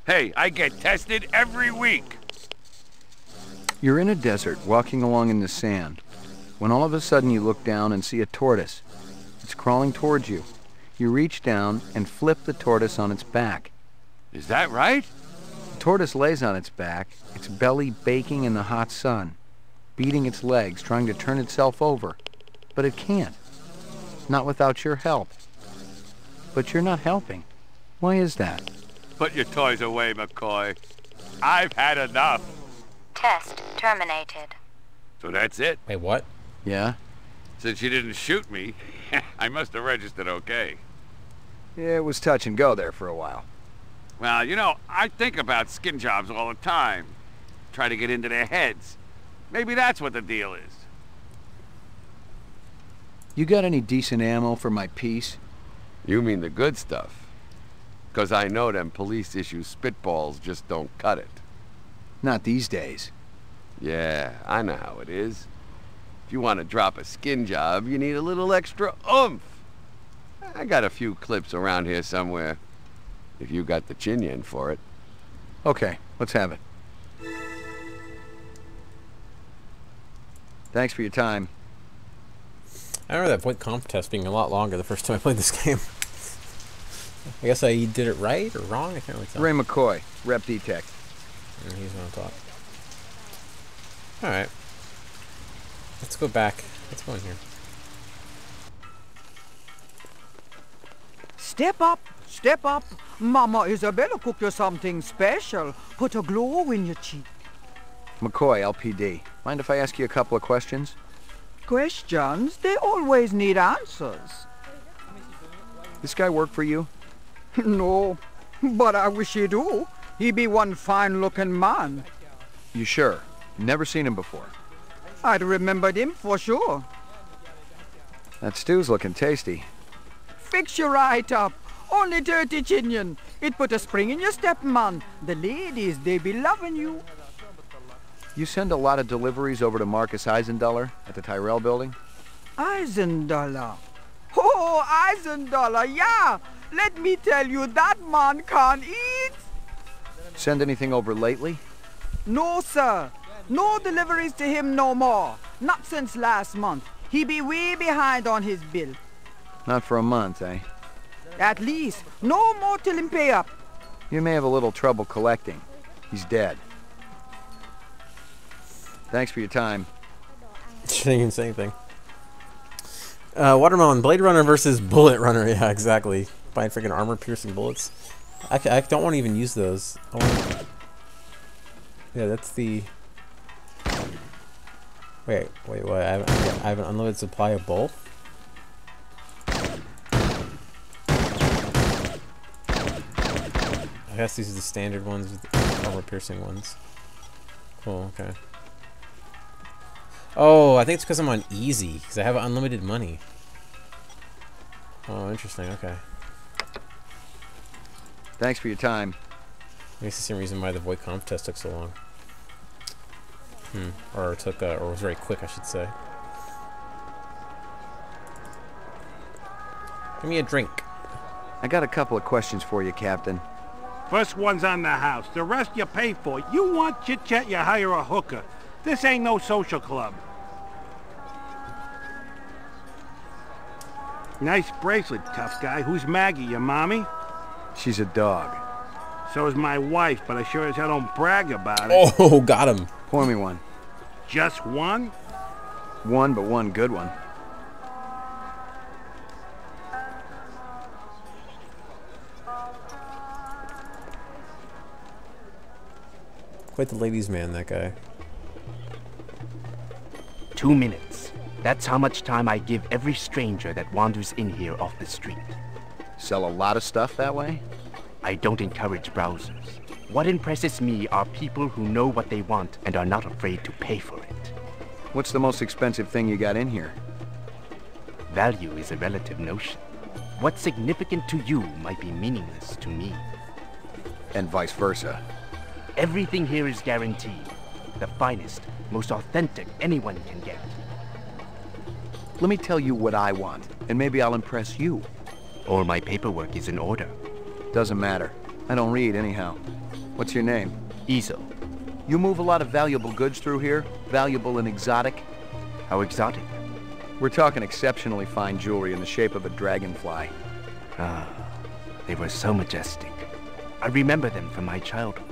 Hey, I get tested every week. You're in a desert, walking along in the sand, when all of a sudden you look down and see a tortoise. It's crawling towards you. You reach down and flip the tortoise on its back. Is that right? The tortoise lays on its back, its belly baking in the hot sun, beating its legs, trying to turn itself over. But it can't. Not without your help. But you're not helping. Why is that? Put your toys away, McCoy. I've had enough. Test terminated. So that's it? Wait, what? Yeah? Since you didn't shoot me, I must have registered okay. Yeah, it was touch and go there for a while. Well, you know, I think about skin jobs all the time. Try to get into their heads. Maybe that's what the deal is. You got any decent ammo for my piece? You mean the good stuff? 'Cause I know them police issue spitballs just don't cut it. Not these days. Yeah, I know how it is. If you want to drop a skin job, you need a little extra oomph. I got a few clips around here somewhere. If you got the chinyen for it. Okay, let's have it. Thanks for your time. I remember that point comp test being a lot longer the first time I played this game. I guess I did it right or wrong? I can't really tell. Ray McCoy, Rep Detect. And he's on top. Alright. Let's go back. Let's go in here. Step up, step up. Mama Isabella cooked you something special. Put a glow in your cheek. McCoy, LPD. Mind if I ask you a couple of questions? Questions? They always need answers. This guy work for you? No, but I wish he do. He be one fine-looking man. You sure? Never seen him before. I'd remembered him for sure. That stew's looking tasty. Fix you right up. Only 30 chinyen. It put a spring in your step, man. The ladies, they be loving you. You send a lot of deliveries over to Marcus Eisendaler at the Tyrell building? Eisendaler. Oh, Eisendaler, yeah. Let me tell you, that man can't eat. Send anything over lately? No, sir. No deliveries to him no more. Not since last month. He be way behind on his bill. Not for a month, eh? At least. No more till him pay up. You may have a little trouble collecting. He's dead. Thanks for your time. She didn't even say anything. Watermelon, Blade Runner versus Bullet Runner. Yeah, exactly. Buying freaking armor-piercing bullets. I don't want to even use those. Yeah, that's the... Wait, what? I have an unlimited supply of both? I guess these are the standard ones with the armor-piercing ones. Cool, okay. Oh, I think it's because I'm on easy, because I have unlimited money. Oh, interesting, okay. Thanks for your time. I guess the same reason why the void conf test took so long. Or was very quick, I should say. Give me a drink. I got a couple of questions for you, Captain. First one's on the house. The rest you pay for. You want chit-chat, you hire a hooker. This ain't no social club. Nice bracelet, tough guy. Who's Maggie, your mommy? She's a dog. So is my wife, but I sure as hell don't brag about it. Oh, got him. Pour me one. Just one? One, but one good one. Quite the ladies' man, that guy. 2 minutes. That's how much time I give every stranger that wanders in here off the street. Sell a lot of stuff that way? I don't encourage browsers. What impresses me are people who know what they want and are not afraid to pay for it. What's the most expensive thing you got in here? Value is a relative notion. What's significant to you might be meaningless to me. And vice versa. Everything here is guaranteed. The finest, most authentic anyone can get. Let me tell you what I want, and maybe I'll impress you. All my paperwork is in order. Doesn't matter. I don't read anyhow. What's your name? Easel. You move a lot of valuable goods through here? Valuable and exotic? How exotic? We're talking exceptionally fine jewelry in the shape of a dragonfly. Ah, they were so majestic. I remember them from my childhood.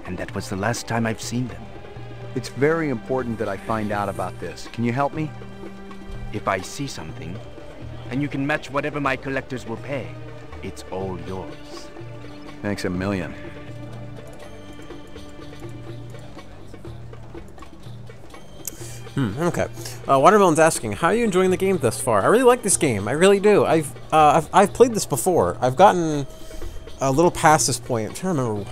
And that was the last time I've seen them. It's very important that I find out about this. Can you help me? If I see something, and you can match whatever my collectors will pay, it's all yours. Thanks a million. Okay. Watermelon's asking, how are you enjoying the game thus far? I really like this game. I really do. I've played this before. I've gotten a little past this point. I'm trying to remember.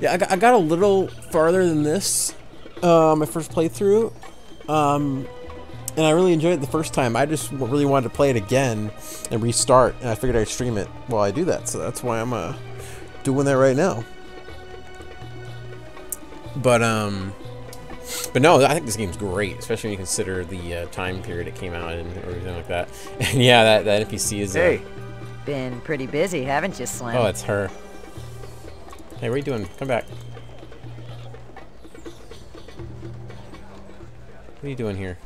Yeah, I got a little farther than this, my first playthrough, and I really enjoyed it the first time. I just really wanted to play it again and restart, and I figured I'd stream it while I do that, so that's why I'm doing that right now. But no, I think this game's great, especially when you consider the time period it came out in, or everything like that. And yeah, that NPC is... Hey! Been pretty busy, haven't you, Slim? Oh, it's her. Hey, what are you doing? Come back. What are you doing here?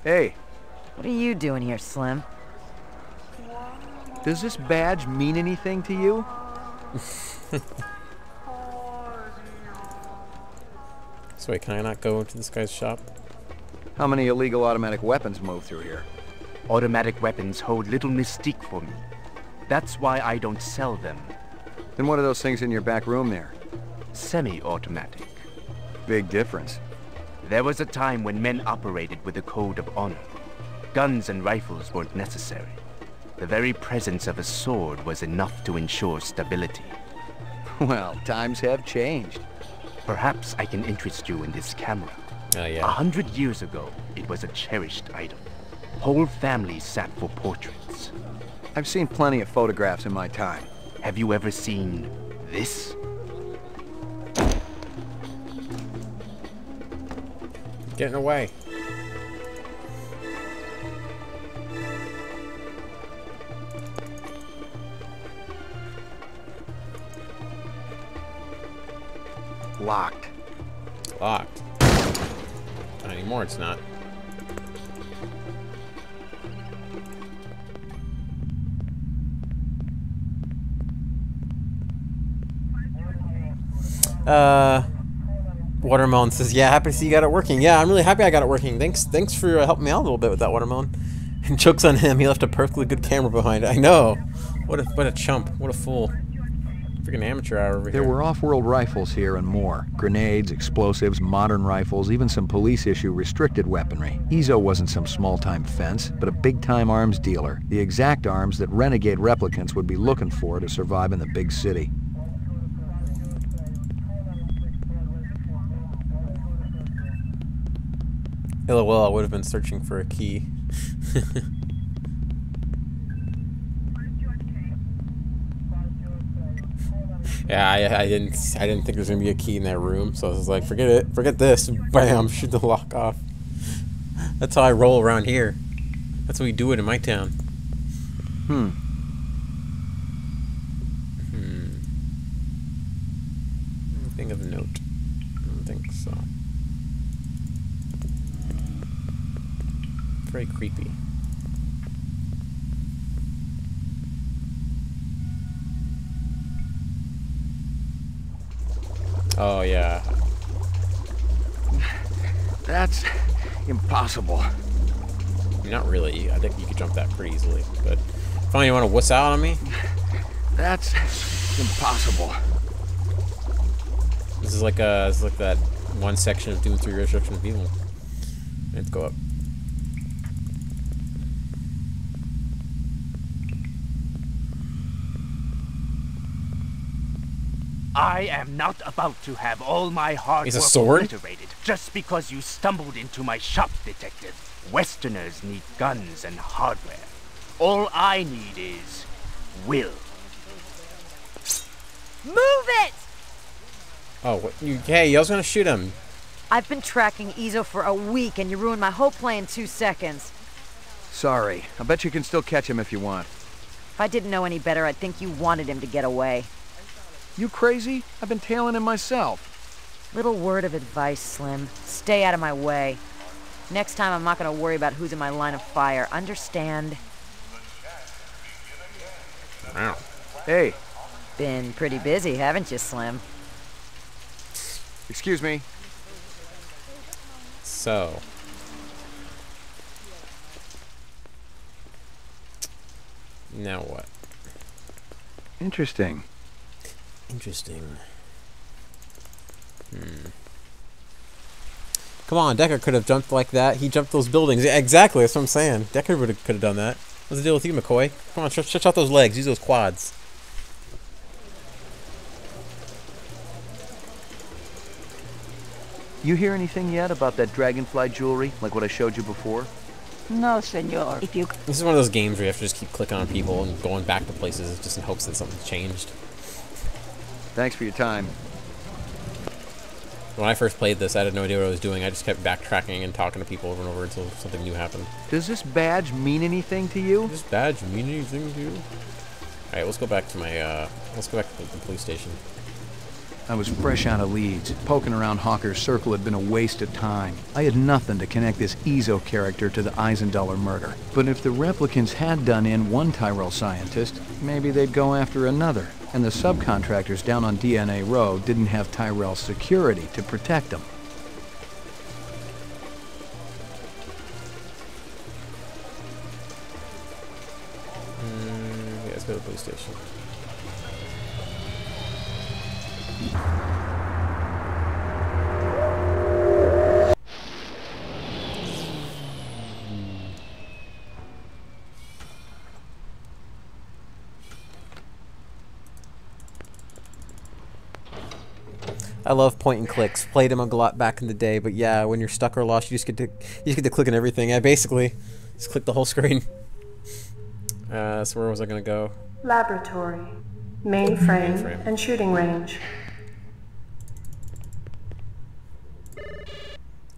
Hey! What are you doing here, Slim? Does this badge mean anything to you? So wait, can I not go into this guy's shop? How many illegal automatic weapons move through here? Automatic weapons hold little mystique for me. That's why I don't sell them. Then what are those things in your back room there? Semi-automatic. Big difference. There was a time when men operated with a code of honor. Guns and rifles weren't necessary. The very presence of a sword was enough to ensure stability. Well, times have changed. Perhaps I can interest you in this camera. Yeah. 100 years ago, it was a cherished item. Whole families sat for portraits. I've seen plenty of photographs in my time. Have you ever seen this? Getting away. Locked. Locked. Not anymore, it's not. Watermelon says, yeah, happy to see you got it working. Yeah, I'm really happy I got it working. Thanks for helping me out a little bit with that, Watermelon. And joke's on him, he left a perfectly good camera behind it. I know. What a chump. What a fool. Freaking amateur hour over here. There were off-world rifles here and more. Grenades, explosives, modern rifles, even some police-issue restricted weaponry. Ezo wasn't some small-time fence, but a big-time arms dealer. The exact arms that renegade replicants would be looking for to survive in the big city. LOL, I would have been searching for a key. Yeah, I didn't think there was gonna be a key in that room, so I was like, forget it, forget this. Bam, shoot the lock off. That's how I roll around here. That's how we do it in my town. Anything of note? I don't think so. Very creepy. Oh, yeah. That's impossible. Not really. I think you could jump that pretty easily. But finally, you want to wuss out on me? That's impossible. This is like that one section of Doom 3 Resurrection of Evil. Let's go up. I am not about to have all my hard work obliterated just because you stumbled into my shop, Detective. Westerners need guns and hardware. All I need is will. Move it! Oh, what? Hey, I was gonna shoot him. I've been tracking Ezo for a week and you ruined my whole play in 2 seconds. Sorry. I bet you can still catch him if you want. If I didn't know any better, I'd think you wanted him to get away. You crazy? I've been tailing him myself. Little word of advice, Slim. Stay out of my way. Next time, I'm not going to worry about who's in my line of fire. Understand? Wow. Hey. Been pretty busy, haven't you, Slim? Excuse me. So. Now what? Interesting. Interesting. Come on, Decker could have jumped like that. He jumped those buildings. Yeah, exactly, that's what I'm saying. Decker could have done that. What's the deal with you, McCoy? Come on, stretch out those legs. Use those quads. You hear anything yet about that dragonfly jewelry, like what I showed you before? No, senor. If you... This is one of those games where you have to just keep clicking on people and going back to places just in hopes that something's changed. Thanks for your time. When I first played this, I had no idea what I was doing. I just kept backtracking and talking to people over and over until something new happened. Does this badge mean anything to you? Does this badge mean anything to you? Alright, let's go back to my, let's go back to the police station. I was fresh out of Leeds. Poking around Hawker's Circle had been a waste of time. I had nothing to connect this Ezo character to the Eisendaler murder. But if the replicants had done in one Tyrell scientist, maybe they'd go after another. And the subcontractors down on DNA Row didn't have Tyrell security to protect them. Yeah, let's go to the police station. I love point and clicks. Played them a lot back in the day, but yeah, when you're stuck or lost, you just get to click on everything. Yeah, basically, just click the whole screen. So where was I gonna go? Laboratory, mainframe, and shooting range.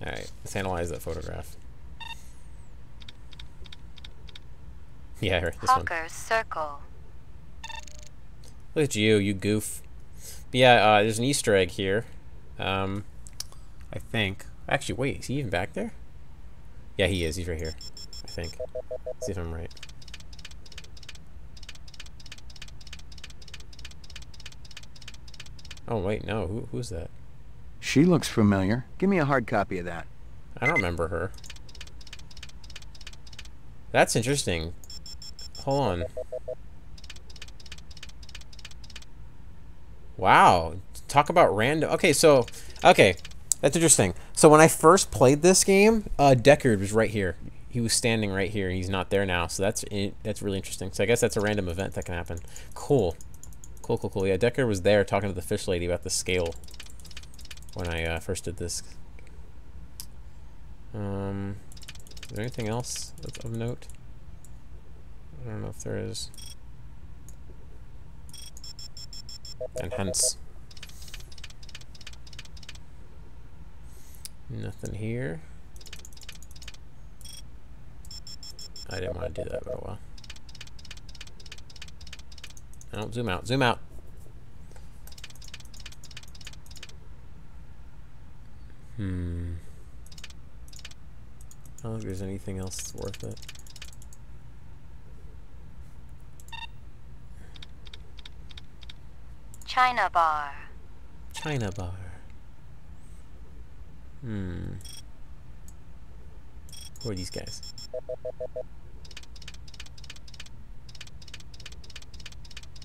All right, let's analyze that photograph. Yeah, this one. Hawker's Circle. Look at you, you goof. But yeah, there's an Easter egg here. I think. Actually, wait, is he even back there? Yeah, he is. He's right here. I think. Let's see if I'm right. Oh, wait, no. Who's that? She looks familiar. Give me a hard copy of that. I don't remember her. That's interesting. Hold on. Wow. Talk about random. Okay, so... Okay, that's interesting. So when I first played this game, Deckard was right here. He was standing right here. He's not there now, so that's really interesting. So I guess that's a random event that can happen. Cool. Cool, cool, cool. Yeah, Deckard was there talking to the fish lady about the scale when I first did this. Is there anything else that's of note? I don't know if there is. And hence. Nothing here. I didn't want to do that, but oh well. No, zoom out, zoom out. I don't think there's anything else that's worth it. China bar. China bar. Who are these guys?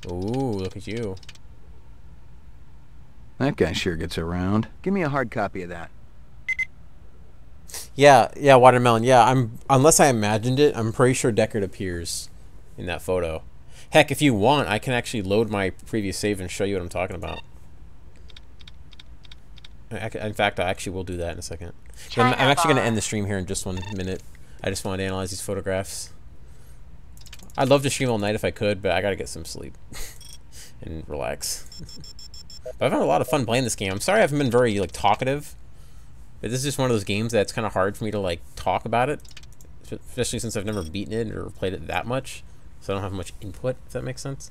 Ooh, look at you. That guy sure gets around. Give me a hard copy of that. Yeah, Watermelon. Yeah, unless I imagined it, I'm pretty sure Deckard appears in that photo. Heck, if you want, I can actually load my previous save and show you what I'm talking about. In fact, I actually will do that in a second. I'm actually going to end the stream here in just 1 minute. I just wanted to analyze these photographs. I'd love to stream all night if I could, but I got to get some sleep and relax. But I've had a lot of fun playing this game. I'm sorry I haven't been very talkative, but this is just one of those games that's kind of hard for me to talk about it, especially since I've never beaten it or played it that much, so I don't have much input, if that makes sense.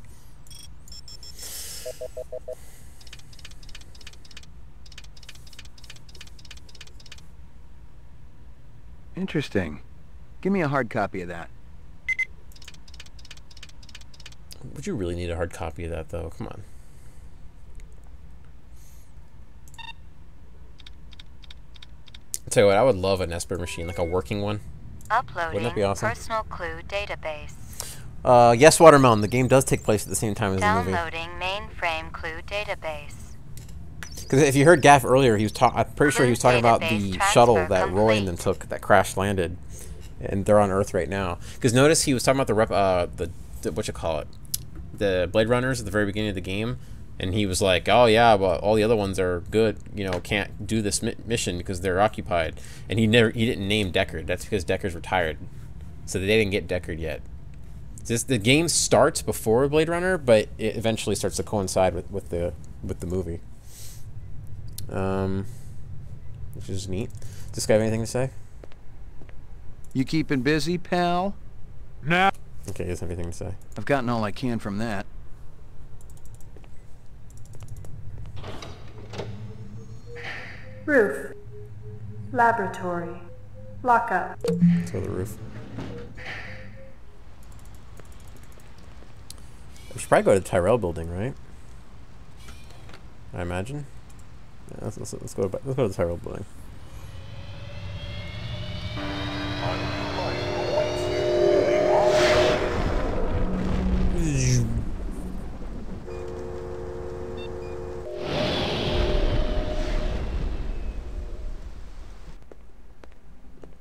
Interesting. Give me a hard copy of that. Would you really need a hard copy of that, though? Come on. I'll tell you what, I would love an Esper machine, like a working one. Uploading. Wouldn't that be awesome? Personal clue database. Yes, Watermelon. The game does take place at the same time as the movie. Downloading mainframe clue database. Because if you heard Gaff earlier, he was I'm pretty sure he was talking about the shuttle that Roy and them took that crash landed, and they're on Earth right now. Because notice he was talking about the what you call it, the Blade Runners at the very beginning of the game, and he was like, "Oh yeah, well all the other ones are good, can't do this mission because they're occupied." And he didn't name Deckard. That's because Deckard's retired, so they didn't get Deckard yet. The game starts before Blade Runner, but it eventually starts to coincide with the movie. Which is neat. Does this guy have anything to say? You keeping busy, pal? Nah. Okay, he doesn't have anything to say. I've gotten all I can from that. Roof. Laboratory. Lockup. Let's go to the roof. We should probably go to the Tyrell building, right? I imagine. Yeah, let's go to the Tyrell building.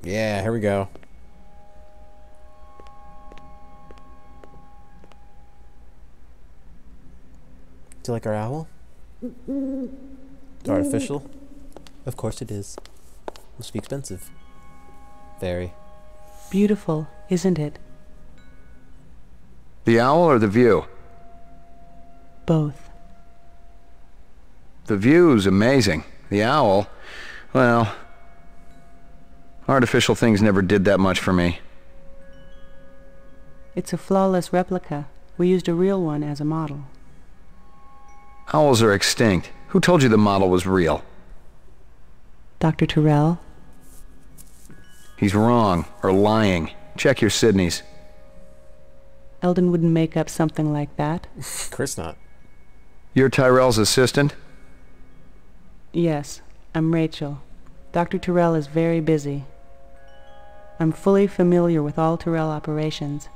Yeah, here we go. Do you like our owl? Artificial? Of course it is. Must be expensive. Very. Beautiful, isn't it? The owl or the view? Both. The view's amazing. The owl, well, artificial things never did that much for me. It's a flawless replica. We used a real one as a model. Owls are extinct. Who told you the model was real? Dr. Tyrell? He's wrong, or lying. Check your Sydneys. Eldon wouldn't make up something like that. Chris not. You're Tyrell's assistant? Yes, I'm Rachel. Dr. Tyrell is very busy. I'm fully familiar with all Tyrell operations.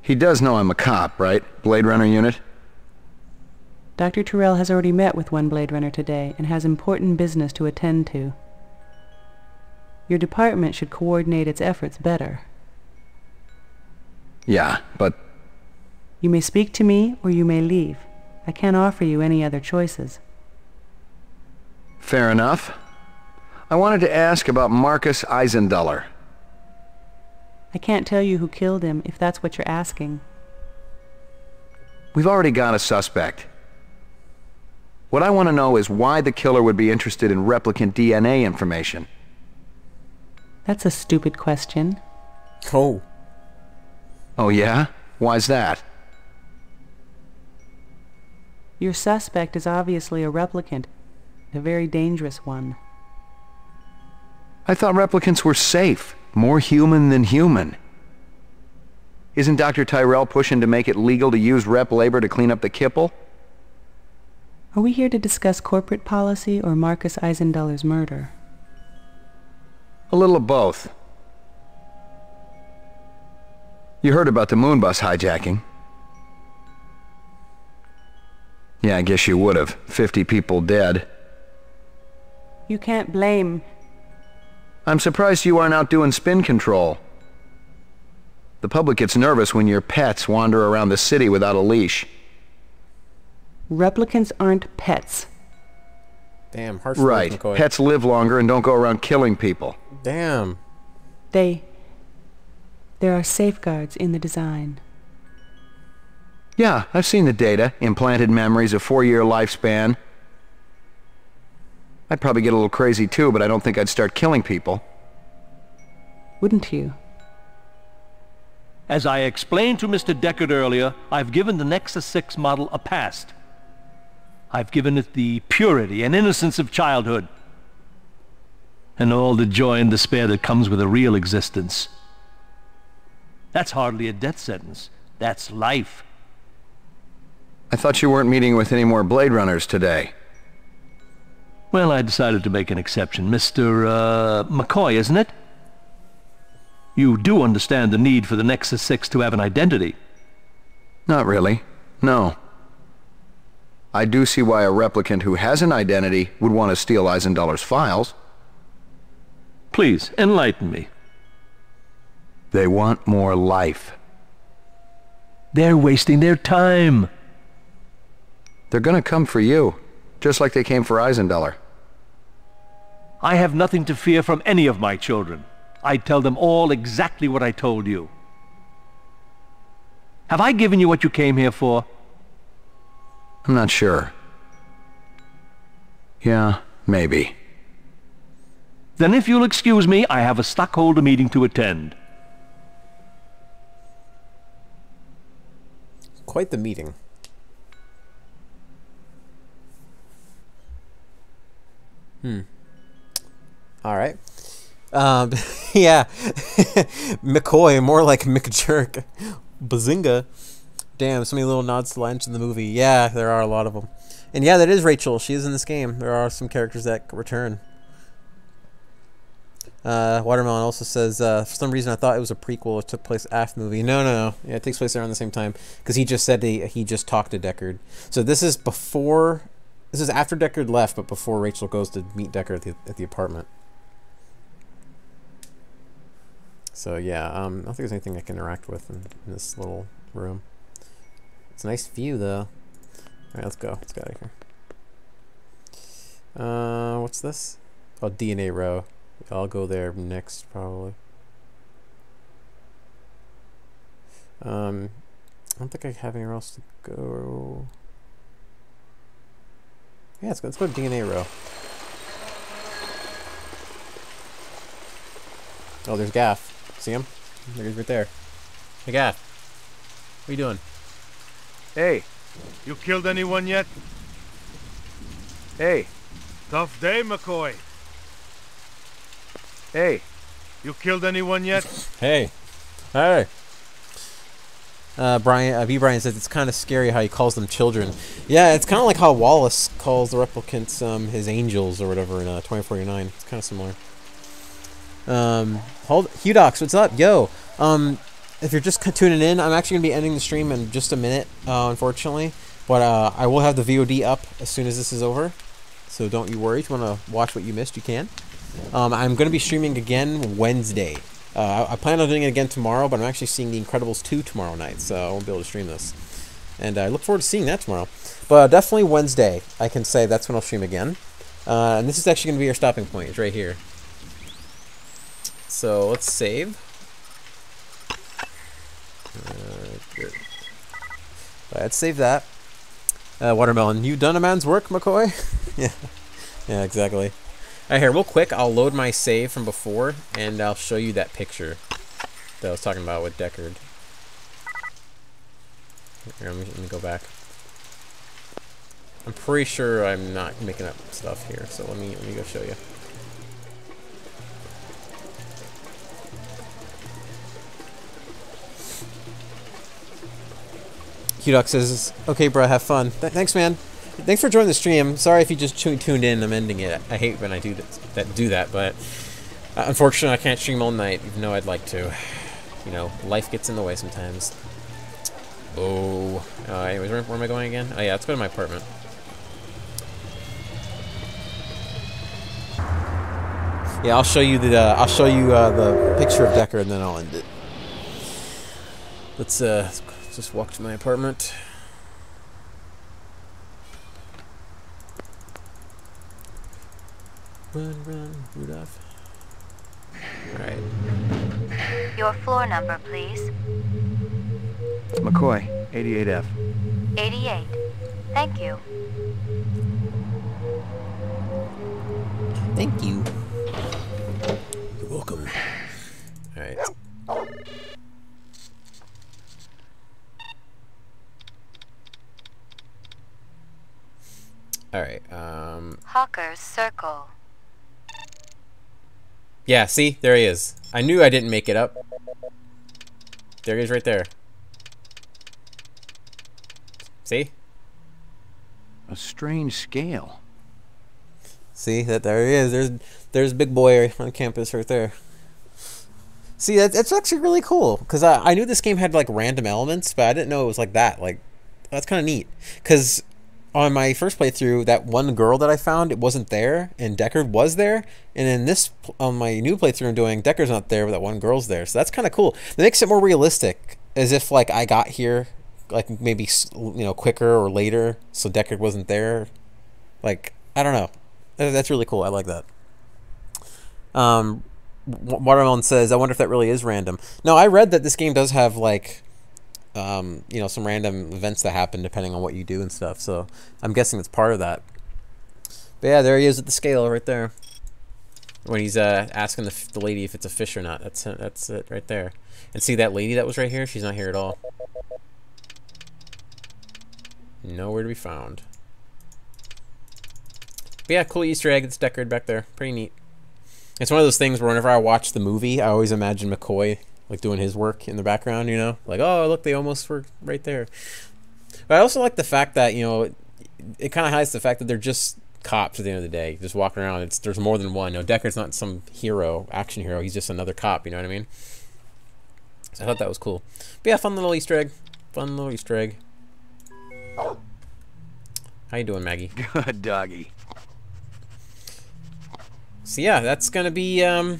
He does know I'm a cop, right? Blade Runner unit? Dr. Tyrell has already met with one Blade Runner today and has important business to attend to. Your department should coordinate its efforts better. Yeah, but... You may speak to me or you may leave. I can't offer you any other choices. Fair enough. I wanted to ask about Marcus Eisenduller. I can't tell you who killed him if that's what you're asking. We've already got a suspect. What I want to know is why the killer would be interested in replicant DNA information. That's a stupid question. Oh. Oh yeah? Why's that? Your suspect is obviously a replicant, a very dangerous one. I thought replicants were safe, more human than human. Isn't Dr. Tyrell pushing to make it legal to use rep labor to clean up the kipple? Are we here to discuss corporate policy or Marcus Eisenduller's murder? A little of both. You heard about the moonbus hijacking? Yeah, I guess you would have. 50 people dead. You can't blame... I'm surprised you aren't out doing spin control. The public gets nervous when your pets wander around the city without a leash. Replicants aren't pets. Damn, harsh right. McCoy. Pets live longer and don't go around killing people. Damn. There are safeguards in the design. Yeah, I've seen the data. Implanted memories, a 4-year lifespan. I'd probably get a little crazy too, but I don't think I'd start killing people. Wouldn't you? As I explained to Mr. Deckard earlier, I've given the Nexus 6 model a past. I've given it the purity and innocence of childhood. And all the joy and despair that comes with a real existence. That's hardly a death sentence. That's life. I thought you weren't meeting with any more Blade Runners today. Well, I decided to make an exception. Mr. McCoy, isn't it? You do understand the need for the Nexus 6 to have an identity? Not really. No. I do see why a replicant who has an identity would want to steal Eisenduller's files. Please, enlighten me. They want more life. They're wasting their time. They're gonna come for you, just like they came for Eisenduller. I have nothing to fear from any of my children. I tell them all exactly what I told you. Have I given you what you came here for? I'm not sure. Yeah, maybe. Then if you'll excuse me, I have a stockholder meeting to attend. Quite the meeting. Alright. Yeah. McCoy, more like McJerk. Bazinga. Damn, so many little nods to lines in the movie. Yeah, there are a lot of them. And yeah, that is Rachel. She is in this game. There are some characters that return. Watermelon also says, for some reason I thought it was a prequel. It took place after the movie. No. Yeah, it takes place around the same time. Because he just said he just talked to Deckard. So this is before... This is after Deckard left, but before Rachel goes to meet Deckard at the apartment. So yeah, I don't think there's anything I can interact with in this little room. It's a nice view, though. Alright, let's go. Let's get out of here. What's this? Oh, DNA row. I'll go there next, probably. I don't think I have anywhere else to go. Yeah, let's go to DNA row. Oh, there's Gaff. See him? There he's right there. Hey, Gaff. What are you doing? Hey, you killed anyone yet? Hey. Tough day, McCoy. Hey, you killed anyone yet? Hey. Hey. Brian says it's kind of scary how he calls them children. Yeah, it's kind of like how Wallace calls the replicants his angels or whatever in 2049. It's kind of similar. Hudox, what's up? Yo, if you're just tuning in, I'm actually going to be ending the stream in just a minute, unfortunately. But I will have the VOD up as soon as this is over. So don't you worry. If you want to watch what you missed, you can. I'm going to be streaming again Wednesday. I plan on doing it again tomorrow, but I'm actually seeing The Incredibles 2 tomorrow night, so I won't be able to stream this. And I look forward to seeing that tomorrow. But definitely Wednesday, I can say that's when I'll stream again. And this is actually going to be our stopping point. It's right here. So let's save. Good. Let's save that. Watermelon, you done a man's work, McCoy? Yeah. Yeah, exactly. Alright, here, real quick, I'll load my save from before, and I'll show you that picture that I was talking about with Deckard. Here, let me go back. I'm pretty sure I'm not making up stuff here, so let me go show you. Q-Doc says, okay, bro, have fun. Thanks, man. Thanks for joining the stream. Sorry if you just tuned in. I'm ending it. I hate when I do that, but unfortunately, I can't stream all night, even though I'd like to. You know, life gets in the way sometimes. Oh. Anyways, where am I going again? Oh yeah, let's go to my apartment. Yeah, I'll show you the picture of Deckard, and then I'll end it. Let's just walk to my apartment. Run, Rudolph. Alright. Your floor number, please. McCoy, 88F. 88. Thank you. Thank you. You're welcome. Alright. Alright, Hawker's Circle. Yeah, see? There he is. I knew I didn't make it up. There he is right there. See? A strange scale. See? There he is. There's big boy on campus right there. See, that's actually really cool. Because I knew this game had, like, random elements, but I didn't know it was like that. Like, that's kind of neat. Because on my first playthrough, that one girl that I found, it wasn't there, and Deckard was there. And in this, on my new playthrough I'm doing, Deckard's not there, but that one girl's there. So that's kind of cool. It makes it more realistic, as if, like, I got here, like, maybe, you know, quicker or later, so Deckard wasn't there. Like, I don't know. That's really cool. I like that. Watermelon says, I wonder if that really is random. No, I read that this game does have, like, you know, some random events that happen depending on what you do and stuff. So I'm guessing it's part of that. But yeah, there he is at the scale right there. When he's asking the lady if it's a fish or not. That's it right there. And see that lady that was right here? She's not here at all. Nowhere to be found. But yeah, cool Easter egg. It's Deckard back there. Pretty neat. It's one of those things where whenever I watch the movie, I always imagine McCoy, like, doing his work in the background, you know? Like, oh, look, they almost were right there. But I also like the fact that, you know, it kind of hides the fact that they're just cops at the end of the day, just walking around. There's more than one. You know, Deckard's not some hero, action hero. He's just another cop, you know what I mean? So I thought that was cool. But yeah, fun little Easter egg. Fun little Easter egg. How you doing, Maggie? Good doggy. So yeah, that's gonna be I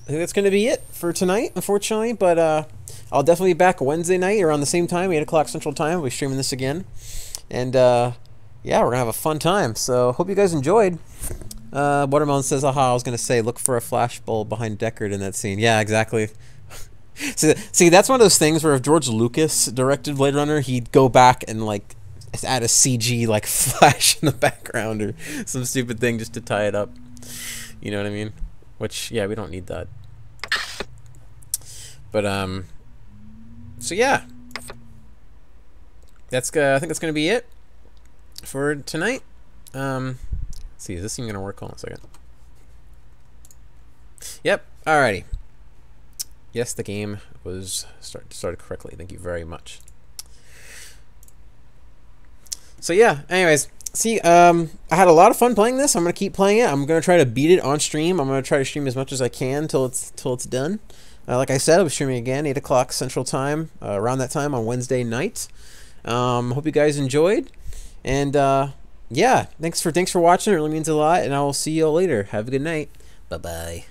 think that's gonna be it for tonight, unfortunately. But I'll definitely be back Wednesday night around the same time, 8 o'clock Central Time. We'll be streaming this again, and yeah, we're gonna have a fun time. So hope you guys enjoyed. Watermelon says, "Aha!" I was gonna say, look for a flashbulb behind Deckard in that scene. Yeah, exactly. See, that's one of those things where if George Lucas directed Blade Runner, he'd go back and, like, add a CG, like, flash in the background or some stupid thing just to tie it up. You know what I mean? Which, yeah, we don't need that. But so yeah, I think that's gonna be it for tonight. Let's see, is this thing gonna work? Hold on a second. Yep. Alrighty. Yes, the game was started correctly. Thank you very much. So yeah, anyways, see, I had a lot of fun playing this. I'm gonna keep playing it. I'm gonna try to beat it on stream. I'm gonna try to stream as much as I can till it's done. Like I said, I'll be streaming again, 8 o'clock Central Time, around that time on Wednesday night. Hope you guys enjoyed. And yeah, thanks for watching. It really means a lot. And I will see you all later. Have a good night. Bye-bye.